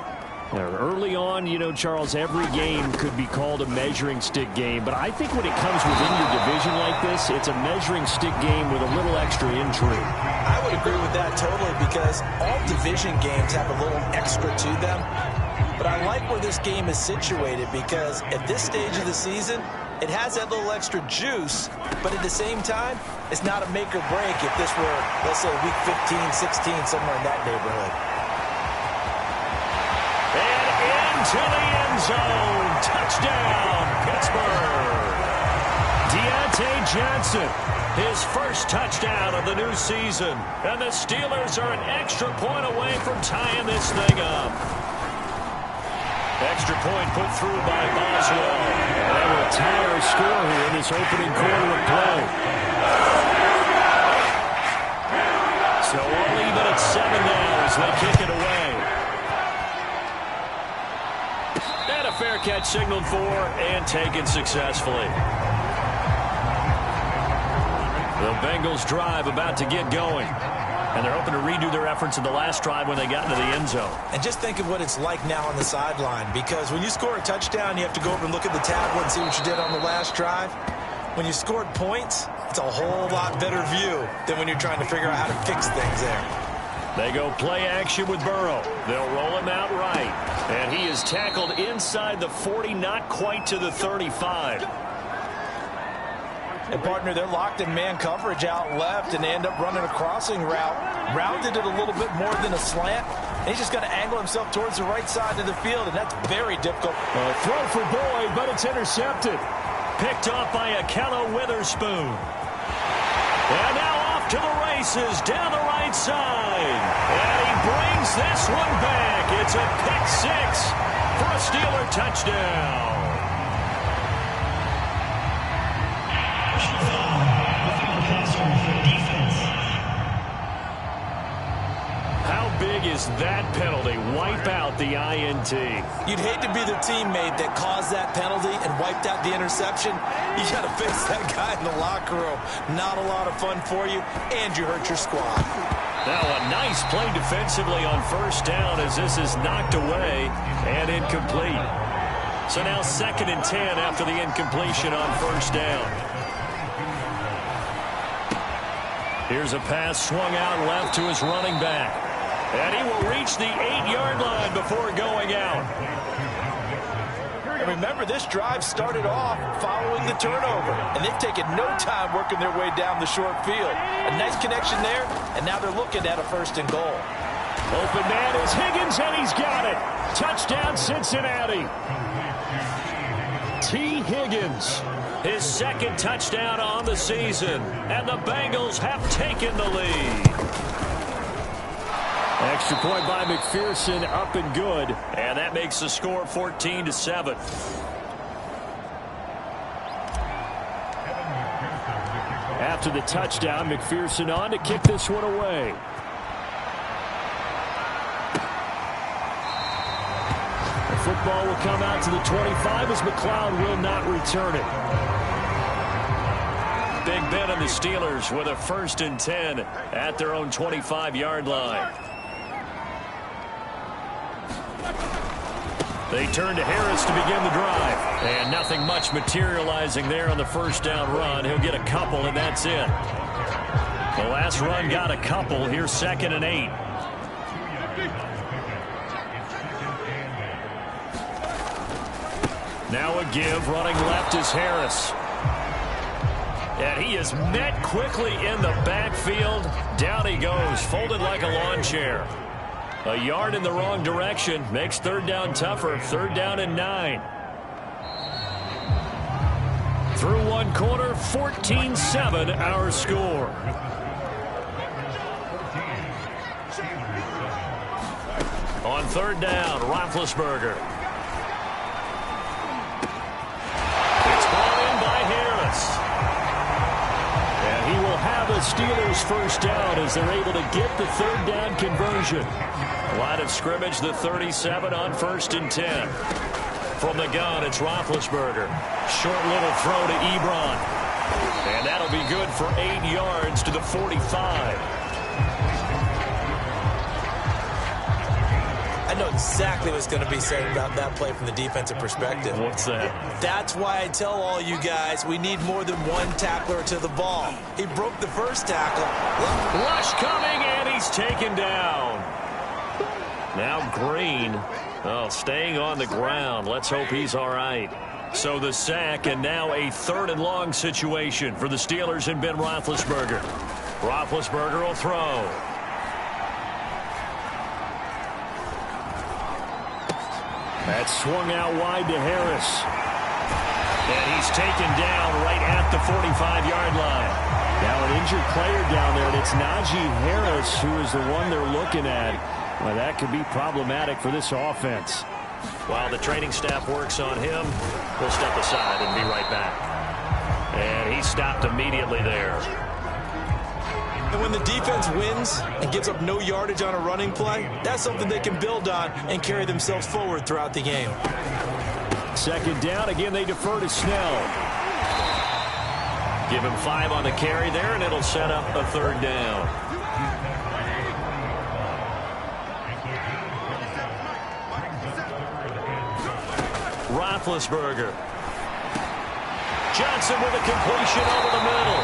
Early on, you know, Charles, every game could be called a measuring stick game. But I think when it comes within your division like this, it's a measuring stick game with a little extra intrigue. I would agree with that totally because all division games have a little extra to them. But I like where this game is situated because at this stage of the season, it has that little extra juice, but at the same time, it's not a make or break if this were, let's say, week 15, 16, somewhere in that neighborhood. And into the end zone. Touchdown, Pittsburgh. Deontay Johnson, his first touchdown of the new season. And the Steelers are an extra point away from tying this thing up. Extra point put through by Boswell. And that will tie our score here in this opening quarter of play. So all even at 7 now as they kick it away. And a fair catch signaled for and taken successfully. The Bengals drive about to get going. And they're hoping to redo their efforts in the last drive when they got into the end zone. And just think of what it's like now on the sideline, because when you score a touchdown, you have to go over and look at the tablet and see what you did on the last drive. When you scored points, it's a whole lot better view than when you're trying to figure out how to fix things there. They go play action with Burrow. They'll roll him out right. And he is tackled inside the 40, not quite to the 35. And partner, they're locked in man coverage out left, and they end up running a crossing route. Rounded it a little bit more than a slant. And he's just going to angle himself towards the right side of the field, and that's very difficult. Throw for Boyd, but it's intercepted. Picked off by Akello Witherspoon. And now off to the races down the right side. And he brings this one back. It's a pick six for a Steeler touchdown. How big is that penalty? Wipe out the INT. You'd hate to be the teammate that caused that penalty and wiped out the interception. You got to face that guy in the locker room. Not a lot of fun for you, and you hurt your squad. Now a nice play defensively on first down as this is knocked away and incomplete. So now 2nd and 10 after the incompletion on first down. Here's a pass swung out left to his running back. And he will reach the 8-yard line before going out. And remember, this drive started off following the turnover. And they've taken no time working their way down the short field. A nice connection there, and now they're looking at a 1st and goal. Open man is Higgins, and he's got it. Touchdown, Cincinnati. T. Higgins. His 2nd touchdown on the season. And the Bengals have taken the lead. Extra point by McPherson, up and good. And that makes the score 14-7. After the touchdown, McPherson on to kick this one away. The football will come out to the 25 as McLeod will not return it. Big Ben and the Steelers with a 1st and 10 at their own 25-yard line. They turn to Harris to begin the drive. And nothing much materializing there on the first down run. He'll get a couple, and that's it. The last run got a couple. Here's 2nd and 8. Now a give. Running left is Harris. And he is met quickly in the backfield. Down he goes, folded like a lawn chair. A yard in the wrong direction makes 3rd down tougher. 3rd down and 9. Through one quarter, 14-7 our score. On 3rd down, Roethlisberger. It's brought in by Harris. And he will have a Steelers 1st down as they're able to get the 3rd down conversion. Line of scrimmage, the 37 on 1st and 10. From the gun, it's Roethlisberger. Short little throw to Ebron. And that'll be good for 8 yards to the 45. I know exactly what's going to be said about that play from the defensive perspective. What's that? That's why I tell all you guys we need more than one tackler to the ball. He broke the first tackle. Rush coming, and he's taken down. Now Green, staying on the ground. Let's hope he's all right. So the sack, and now a 3rd and long situation for the Steelers and Ben Roethlisberger. Roethlisberger will throw. That swung out wide to Harris. And he's taken down right at the 45-yard line. Now an injured player down there, and it's Najee Harris who is the one they're looking at. Well, that could be problematic for this offense. While the training staff works on him, we'll step aside and be right back. And he stopped immediately there. And when the defense wins and gives up no yardage on a running play, that's something they can build on and carry themselves forward throughout the game. Second down. Again, they defer to Snell. Give him 5 on the carry there, and it'll set up a third down. Roethlisberger. Johnson with a completion over the middle.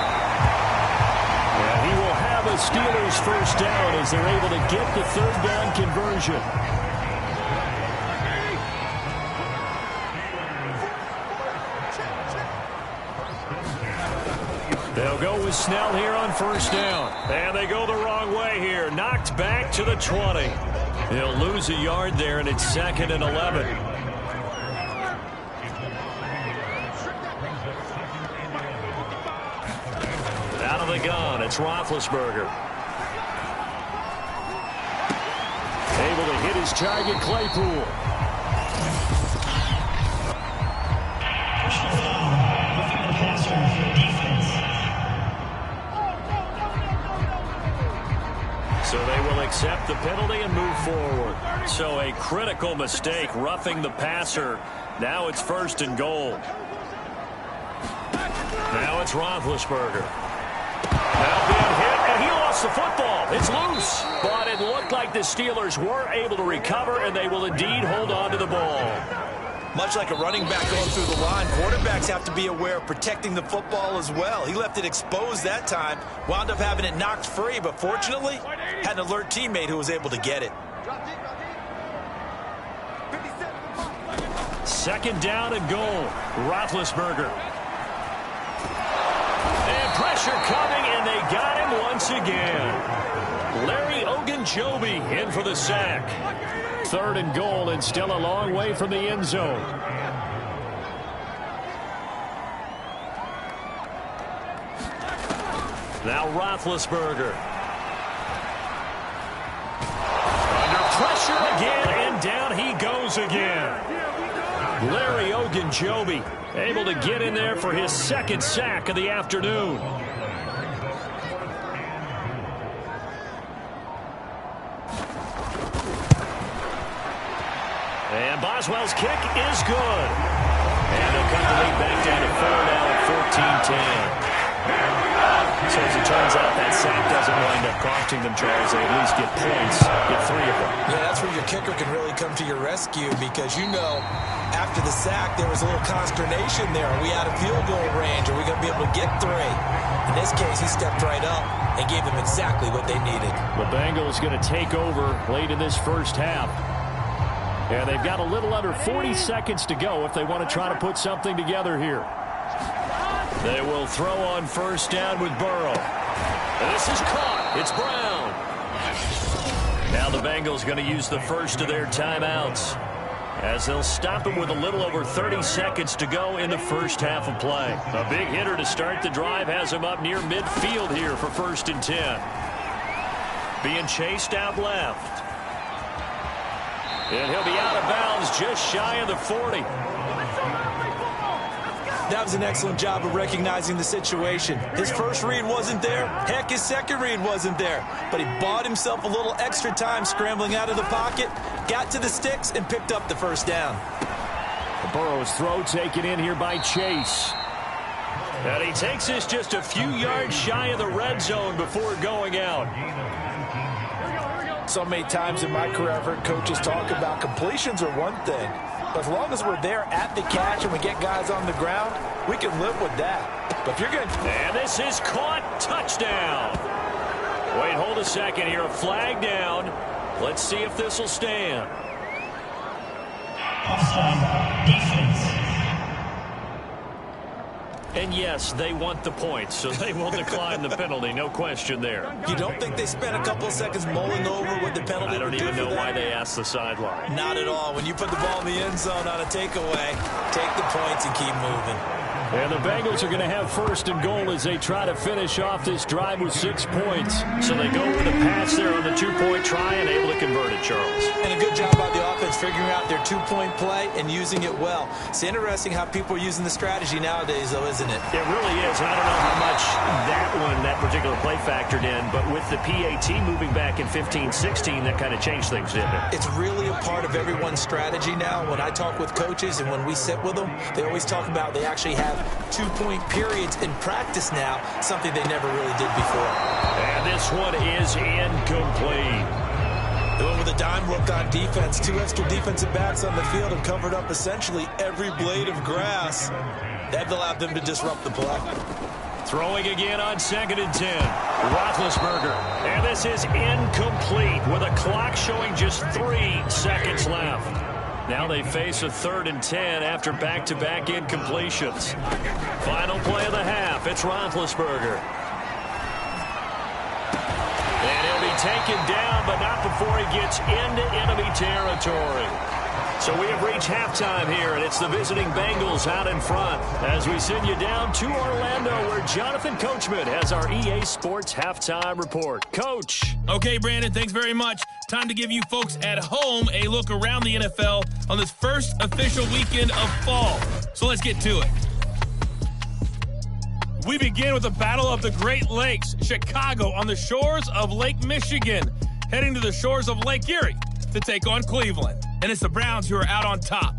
And he will have a Steelers first down as they're able to get the third down conversion. They'll go with Snell here on first down. And they go the wrong way here. Knocked back to the 20. They'll lose a yard there, and it's 2nd and 11. Out of the gun, it's Roethlisberger. Able to hit his target, Claypool. So they will accept the penalty and move forward. So a critical mistake, roughing the passer. Now it's 1st and goal. Now it's Roethlisberger. Now being hit, and he lost the football. It's loose. But it looked like the Steelers were able to recover, and they will indeed hold on to the ball. Much like a running back going through the line, quarterbacks have to be aware of protecting the football as well. He left it exposed that time, wound up having it knocked free, but fortunately, had an alert teammate who was able to get it. 2nd down and goal. Roethlisberger. And pressure coming, and they got him once again. Larry Ogunjobi in for the sack. 3rd and goal, and still a long way from the end zone. Now Roethlisberger. Under pressure again, and down he goes again. Larry Ogunjobi able to get in there for his 2nd sack of the afternoon. And Boswell's kick is good. And they'll cut the lead back down to 4 now at 14-10. So as it turns out, that sack doesn't wind up costing them, Charles. They at least get points, get 3 of them. Yeah, that's where your kicker can really come to your rescue, because you know after the sack there was a little consternation there. Are we out of field goal range? Are we going to be able to get 3? In this case, he stepped right up and gave them exactly what they needed. The Bengals going to take over late in this first half. And they've got a little under 40 seconds to go if they want to try to put something together here. They will throw on first down with Burrow. This is caught. It's Brown. Now the Bengals going to use the first of their timeouts, as they'll stop him with a little over 30 seconds to go in the first half of play. A big hitter to start the drive has him up near midfield here for 1st and 10. Being chased out left. And he'll be out of bounds just shy of the 40. That was an excellent job of recognizing the situation. His first read wasn't there. Heck, his second read wasn't there. But he bought himself a little extra time scrambling out of the pocket, got to the sticks, and picked up the first down. Burrow's throw taken in here by Chase. And he takes this just a few yards shy of the red zone before going out. So many times in my career I've heard coaches talk about completions are one thing, but as long as we're there at the catch and we get guys on the ground, we can live with that. But if you're going to... And this is caught. Touchdown. Wait, hold a second here. A flag down. Let's see if this will stand. And And yes, they want the points, so they will decline the penalty. No question there. You don't think they spent a couple of seconds mulling over what the penalty would do? I don't even know why they asked the sideline. Not at all. When you put the ball in the end zone on a takeaway, take the points and keep moving. And the Bengals are going to have first and goal as they try to finish off this drive with 6 points. So they go with a pass there on the 2-point try and able to convert it, Charles. And a good job by the offense figuring out their 2-point play and using it well. It's interesting how people are using the strategy nowadays, though, isn't it? It really is. And I don't know how much that particular play factored in, but with the PAT moving back in 15-16, that kind of changed things, didn't it? It's really a part of everyone's strategy now. When I talk with coaches and when we sit with them, they always talk about they actually have 2-point periods in practice now, something they never really did before. And this one is incomplete. They went with a dime look on defense. 2 extra defensive backs on the field and covered up essentially every blade of grass. That allowed them to disrupt the play. Throwing again on 2nd and 10. Roethlisberger. And this is incomplete with a clock showing just 3 seconds left. Now they face a 3rd and 10 after back-to-back incompletions. Final play of the half. It's Roethlisberger. And he'll be taken down, but not before he gets into enemy territory. So we have reached halftime here, and it's the visiting Bengals out in front as we send you down to Orlando, where Jonathan Coachman has our EA Sports Halftime Report. Coach. Okay, Brandon, thanks very much. Time to give you folks at home a look around the NFL on this first official weekend of fall. So let's get to it. We begin with the Battle of the Great Lakes, Chicago on the shores of Lake Michigan, heading to the shores of Lake Erie to take on Cleveland. And it's the Browns who are out on top.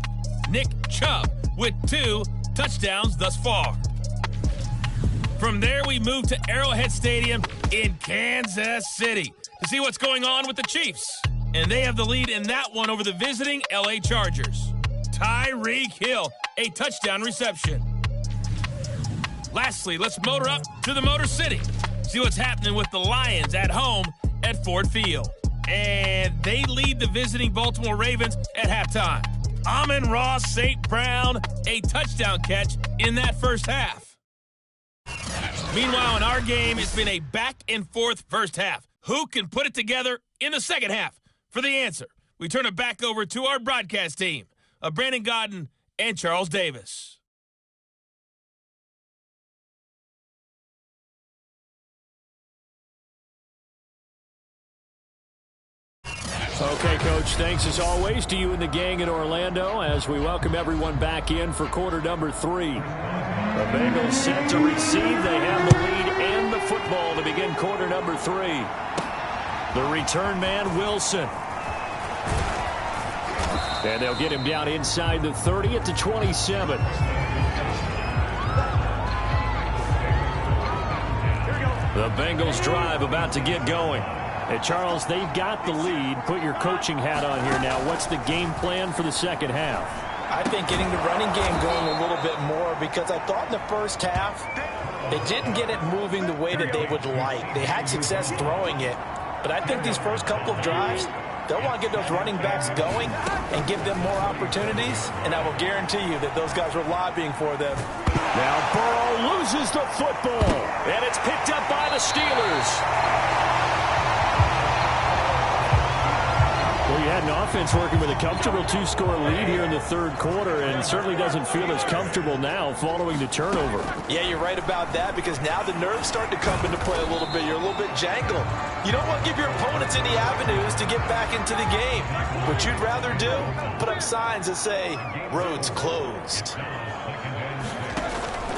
Nick Chubb with 2 touchdowns thus far. From there, we move to Arrowhead Stadium in Kansas City to see what's going on with the Chiefs. And they have the lead in that one over the visiting LA Chargers. Tyreek Hill, a touchdown reception. Lastly, let's motor up to the Motor City. See what's happening with the Lions at home at Ford Field. And they lead the visiting Baltimore Ravens at halftime. Amon-Ra St. Brown, a touchdown catch in that first half. Meanwhile, in our game, it's been a back-and-forth first half. Who can put it together in the second half? For the answer, we turn it back over to our broadcast team of Brandon Godden and Charles Davis. Okay, Coach, thanks as always to you and the gang in Orlando as we welcome everyone back in for quarter number 3. The Bengals set to receive. They have the lead and the football to begin quarter number 3. The return man, Wilson. And they'll get him down inside the 30 at the 27. The Bengals drive about to get going. Hey, Charles, they've got the lead. Put your coaching hat on here now. What's the game plan for the second half? I think getting the running game going a little bit more, because I thought in the first half they didn't get it moving the way that they would like. They had success throwing it, but I think these first couple of drives, they'll want to get those running backs going and give them more opportunities, and I will guarantee you that those guys were lobbying for them. Now Burrow loses the football, and it's picked up by the Steelers. Well, you had an offense working with a comfortable 2-score lead here in the third quarter, and certainly doesn't feel as comfortable now following the turnover. Yeah, you're right about that, because now the nerves start to come into play a little bit. You're a little bit jangled. You don't want to give your opponents any avenues to get back into the game. What you'd rather do, put up signs that say, roads closed.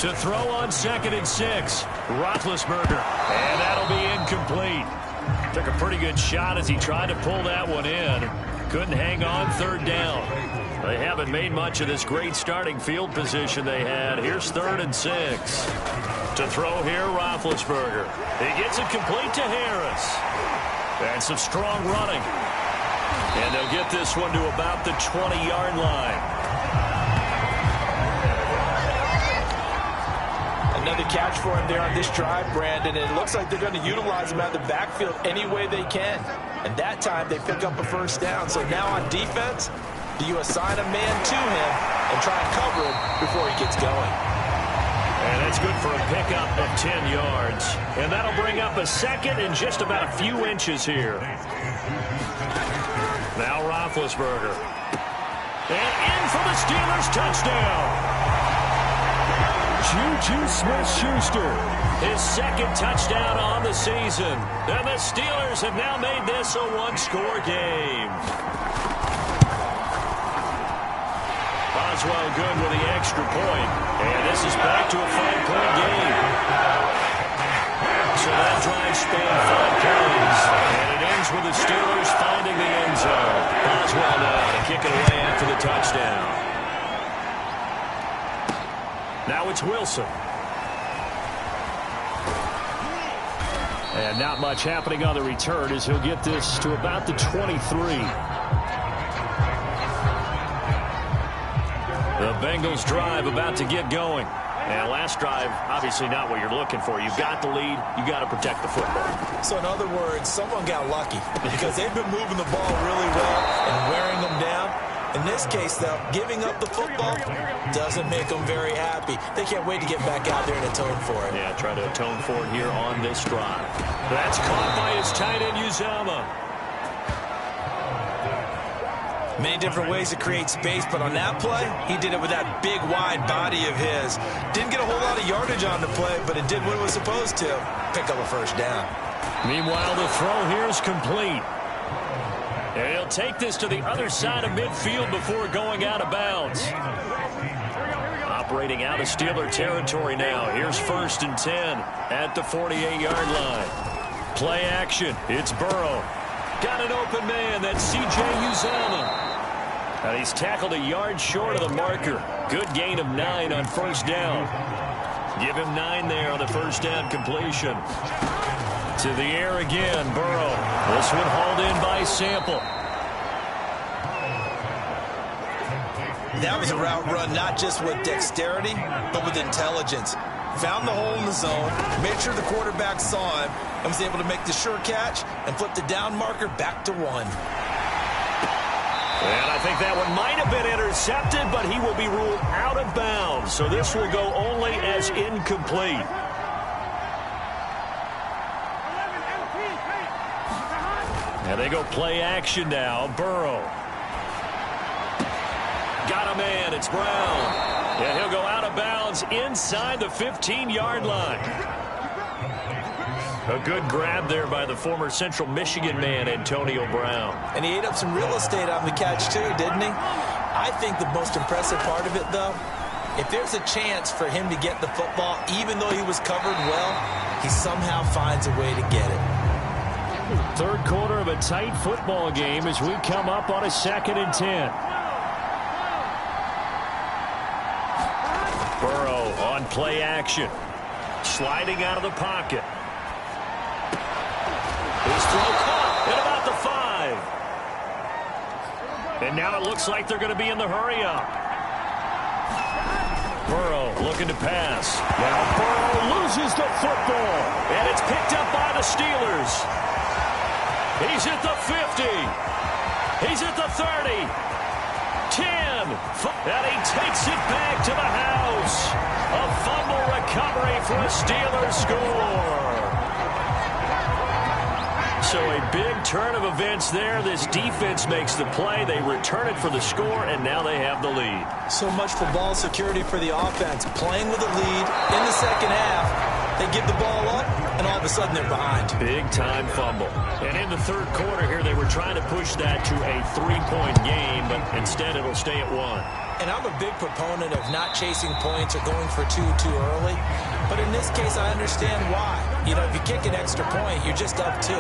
To throw on 2nd and 6, Roethlisberger, and that'll be incomplete. Took a pretty good shot as he tried to pull that one in. Couldn't hang on 3rd down. They haven't made much of this great starting field position they had. Here's 3rd and 6. To throw here, Roethlisberger. He gets it complete to Harris. And some strong running. And they'll get this one to about the 20-yard line. Another catch for him there on this drive, Brandon. And it looks like they're going to utilize him out of the backfield any way they can. And that time they pick up a first down. So now on defense, do you assign a man to him and try and cover him before he gets going? And that's good for a pickup of 10 yards. And that'll bring up a second and just about a few inches here. Now Roethlisberger. And in for the Steelers touchdown. Juju Smith-Schuster, his second touchdown on the season. And the Steelers have now made this a one-score game. Boswell good with the extra point. And this is back to a 5-point game. So that drive spanned 5 plays. And it ends with the Steelers finding the end zone. Boswell now to kick it away after the touchdown. Now it's Wilson. And not much happening on the return as he'll get this to about the 23. The Bengals drive about to get going. And last drive, obviously not what you're looking for. You've got the lead. You got to protect the football. So in other words, someone got lucky because they've been moving the ball really well and wearing them down. In this case, though, giving up the football doesn't make them very happy. They can't wait to get back out there and atone for it. Yeah, try to atone for it here on this drive. That's caught by his tight end, Uzomah. Many different ways to create space, but on that play, he did it with that big, wide body of his. Didn't get a whole lot of yardage on the play, but it did what it was supposed to. Pick up a first down. Meanwhile, the throw here is complete. And he'll take this to the other side of midfield before going out of bounds. Operating out of Steeler territory now. Here's 1st and 10 at the 48-yard line. Play action. It's Burrow. Got an open man. That's C.J. Uzomah. And he's tackled a yard short of the marker. Good gain of 9 on first down. Give him 9 there on the first down completion. To the air again, Burrow. This one hauled in by Sample. That was a route run not just with dexterity, but with intelligence. Found the hole in the zone, made sure the quarterback saw him, and was able to make the sure catch and flip the down marker back to 1. And I think that one might have been intercepted, but he will be ruled out of bounds. So this will go only as incomplete. And they go play action now. Burrow. Got a man. It's Brown. And he'll go out of bounds inside the 15-yard line. A good grab there by the former Central Michigan man, Antonio Brown. And he ate up some real estate on the catch, too, didn't he? I think the most impressive part of it, though, if there's a chance for him to get the football, even though he was covered well, he somehow finds a way to get it. Third quarter of a tight football game as we come up on a 2nd and 10. Burrow on play action. Sliding out of the pocket. His throw caught at about the 5. And now it looks like they're going to be in the hurry-up. Burrow looking to pass. Now Burrow loses the football. And it's picked up by the Steelers. He's at the 50. He's at the 30. 10. And he takes it back to the house. A fumble recovery for a Steelers score. So a big turn of events there. This defense makes the play. They return it for the score, and now they have the lead. So much for ball security for the offense. Playing with a lead in the second half. They give the ball up, and all of a sudden they're behind. Big-time fumble. And in the third quarter here, they were trying to push that to a 3-point game, but instead it'll stay at 1. And I'm a big proponent of not chasing points or going for 2 too early. But in this case, I understand why. You know, if you kick an extra point, you're just up 2,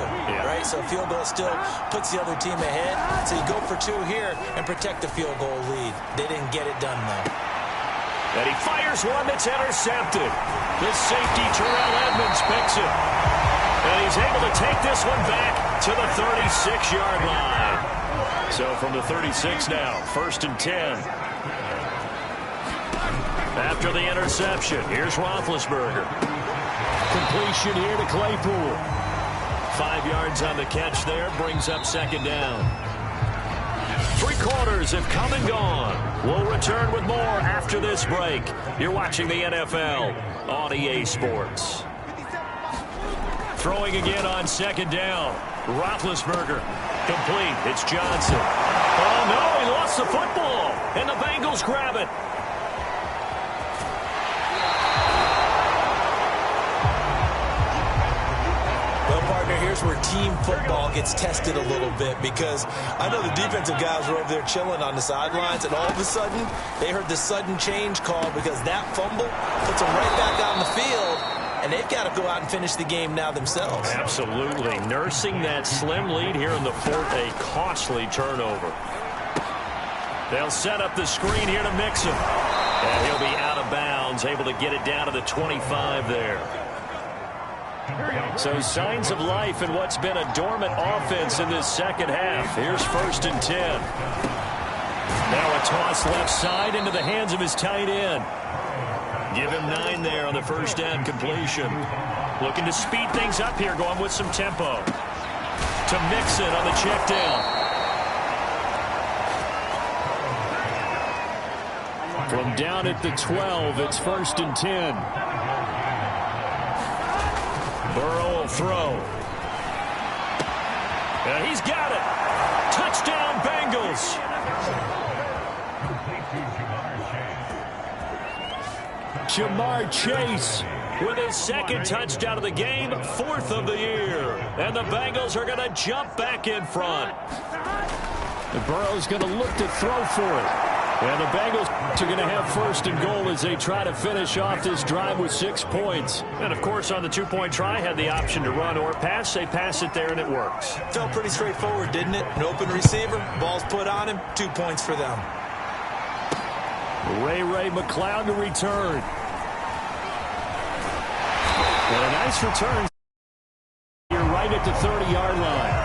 right? So a field goal still puts the other team ahead. So you go for 2 here and protect the field goal lead. They didn't get it done, though. And he fires one that's intercepted. The safety, Terrell Edmonds, picks it. And he's able to take this one back to the 36-yard line. So from the 36 now, 1st and 10. After the interception, here's Roethlisberger. Completion here to Claypool. 5 yards on the catch there, brings up 2nd down. Three quarters have come and gone. We'll return with more after this break. You're watching the NFL on EA Sports. Throwing again on second down. Roethlisberger. Complete. It's Johnson. Oh, no, he lost the football. And the Bengals grab it. Well, partner, here's where team football gets tested a little bit, because I know the defensive guys were over there chilling on the sidelines, and all of a sudden, they heard the sudden change call because that fumble puts them right back out in the field, and they've got to go out and finish the game now themselves. Absolutely. Nursing that slim lead here in the fourth, a costly turnover. They'll set up the screen here to Mixon. And he'll be out of bounds, able to get it down to the 25 there. So signs of life in what's been a dormant offense in this second half. Here's 1st and 10. Now a toss left side into the hands of his tight end. Give him 9 there on the first down completion. Looking to speed things up here, going with some tempo. To Mixon on the check down. From down at the 12, it's 1st and 10. Burrow will throw. And he's got it. Touchdown, Bengals. Jamar Chase With his second touchdown of the game, 4th of the year. And the Bengals are going to jump back in front. And Burrow's going to look to throw for it. And the Bengals are going to have 1st and goal as they try to finish off this drive with 6 points. And, of course, on the two-point try, had the option to run or pass. They pass it there, and it works. Felt pretty straightforward, didn't it? An open receiver, ball's put on him, 2 points for them. Ray McCloud to return. And a nice return. You're right at the 30-yard line.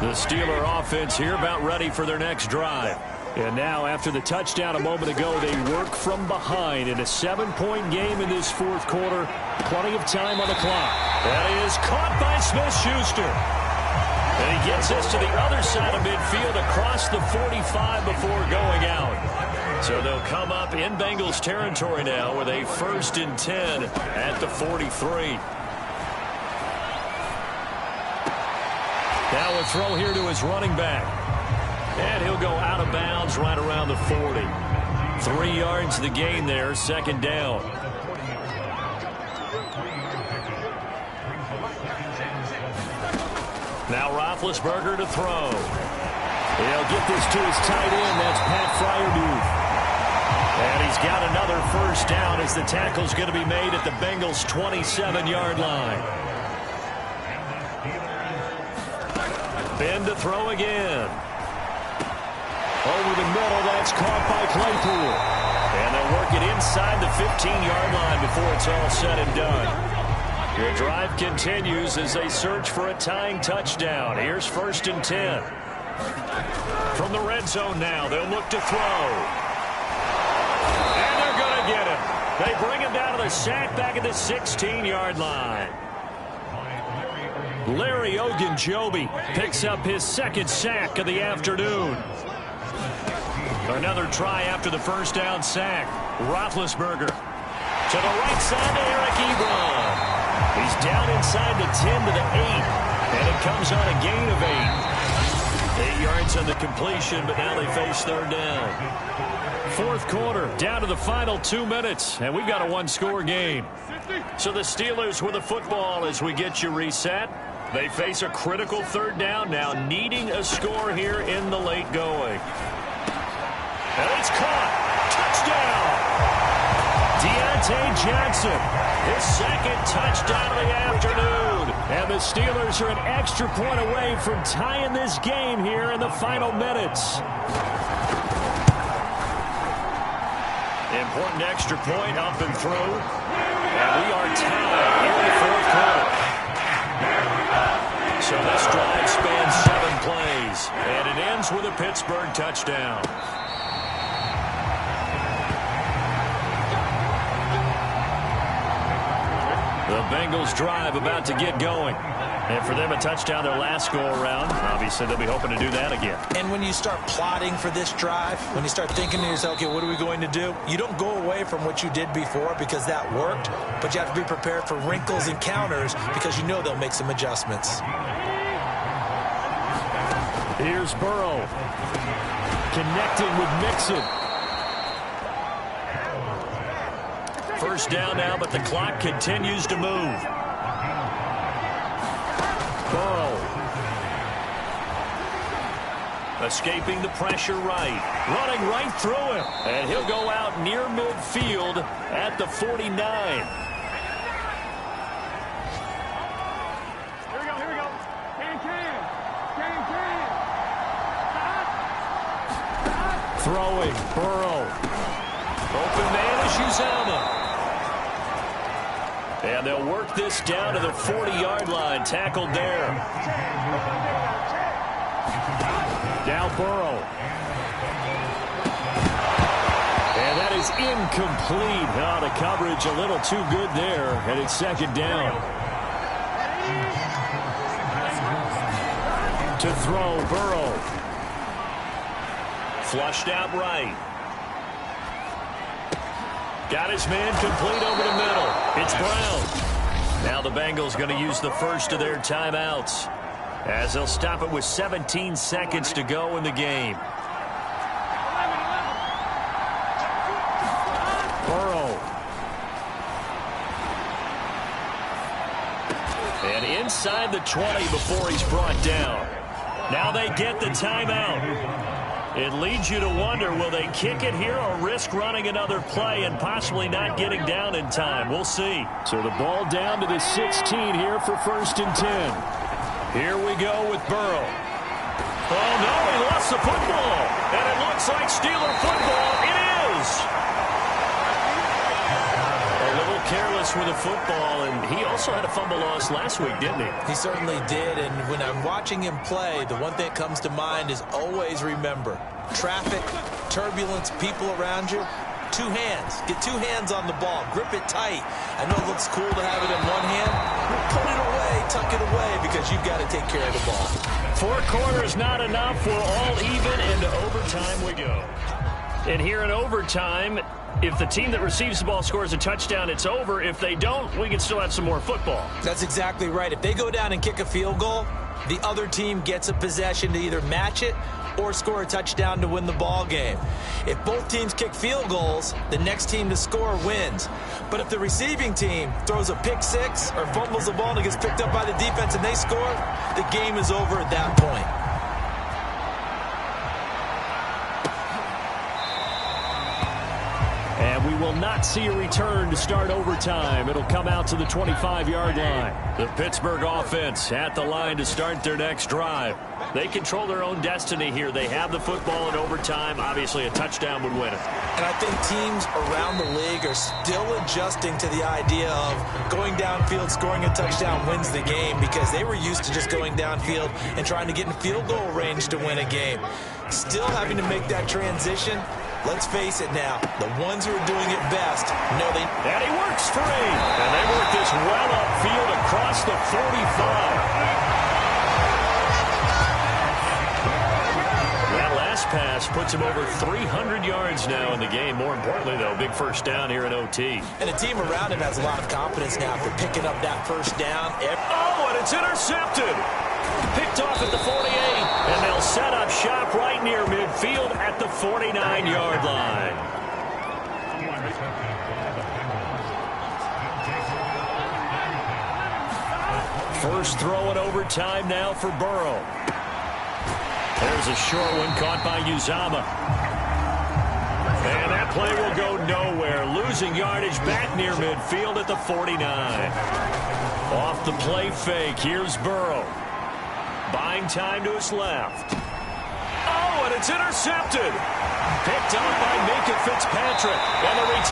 The Steeler offense here about ready for their next drive. And now, after the touchdown a moment ago, they work from behind in a 7-point game in this 4th quarter. Plenty of time on the clock. That is caught by Smith-Schuster. And he gets us to the other side of midfield across the 45 before going out. So they'll come up in Bengals territory now with a 1st and 10 at the 43. Now a throw here to his running back. And he'll go out of bounds right around the 40. 3 yards to the gain there, 2nd down. Now Roethlisberger to throw. He'll get this to his tight end. That's Pat Freiermuth. And he's got another 1st down as the tackle's going to be made at the Bengals' 27-yard line. Ben to throw again. Over the middle, that's caught by Claypool. And they'll work it inside the 15-yard line before it's all said and done. The drive continues as they search for a tying touchdown. Here's 1st and 10. From the red zone now, they'll look to throw. And they're going to get him. They bring him down to the sack back at the 16-yard line. Larry Ogunjobi picks up his 2nd sack of the afternoon. Another try after the 1st down sack. Roethlisberger to the right side to Eric Ebron. He's down inside the 10 to the 8. And it comes on a gain of 8. 8 yards on the completion, but now they face 3rd down. 4th quarter, down to the final 2 minutes, and we've got a 1-score game. So the Steelers with the football as we get you reset. They face a critical 3rd down now, needing a score here in the late going. And it's caught. Touchdown! Deontay Johnson, his 2nd touchdown of the afternoon. And the Steelers are an extra point away from tying this game here in the final minutes. Important extra point up and through. And we are tied in the 4th quarter. So this drive spans 7 plays. And it ends with a Pittsburgh touchdown. The Bengals drive about to get going. And for them, a touchdown their last go-around. Obviously, they'll be hoping to do that again. And when you start plotting for this drive, when you start thinking to yourself, okay, what are we going to do? You don't go away from what you did before because that worked, but you have to be prepared for wrinkles and counters because you know they'll make some adjustments. Here's Burrow. Connecting with Mixon. First down now, but the clock continues to move. Burrow. Escaping the pressure right. Running right through him. And he'll go out near midfield at the 49. Here we go. Can. Throwing. Burrow. Open man is Uzomah. And they'll work this down to the 40-yard line. Tackled there. Now Burrow. And that is incomplete. Oh, the coverage a little too good there. And it's second down. To throw, Burrow. Flushed out right. Got his man complete over the middle. It's Brown. Now the Bengals going to use the first of their timeouts as they'll stop it with 17 seconds to go in the game. Burrow. And inside the 20 before he's brought down. Now they get the timeout. It leads you to wonder, will they kick it here or risk running another play and possibly not getting down in time? We'll see. So the ball down to the 16 here for 1st and 10. Here we go with Burrow. Oh, no, he lost the football. And it looks like Steeler football. It is. A little careless with the football, and he also had a fumble loss last week, didn't he? He certainly did, and when I'm watching him play, the one thing that comes to mind is always remember, traffic, turbulence, people around you, two hands. Get two hands on the ball. Grip it tight. I know it looks cool to have it in one hand. Put it away, tuck it away, because you've got to take care of the ball. 4 quarters not enough. We're all even, and to overtime we go. And here in overtime, if the team that receives the ball scores a touchdown, it's over. If they don't, we can still have some more football. That's exactly right. If they go down and kick a field goal, the other team gets a possession to either match it or score a touchdown to win the ball game. If both teams kick field goals, the next team to score wins. But if the receiving team throws a pick six or fumbles the ball and it gets picked up by the defense and they score, the game is over at that point. And we will not see a return to start overtime. It'll come out to the 25-yard line. The Pittsburgh offense at the line to start their next drive. They control their own destiny here. They have the football in overtime. Obviously, a touchdown would win it. And I think teams around the league are still adjusting to the idea of going downfield, scoring a touchdown wins the game, because they were used to just going downfield and trying to get in field goal range to win a game. Still having to make that transition. Let's face it now, the ones who are doing it best know they... And he works free. And they work this well upfield across the 45. That last pass puts him over 300 yards now in the game. More importantly, though, big first down here in OT. And the team around him has a lot of confidence now after picking up that first down. Oh, and it's intercepted. Picked off at the 48, and they'll set up shop right near midfield at the 49-yard line. First throw in overtime now for Burrow. There's a short one caught by Uzomah. And that play will go nowhere. Losing yardage back near midfield at the 49. Off the play fake, here's Burrow. Buying time to his left. Oh, and it's intercepted. Picked up by Minkah Fitzpatrick. And the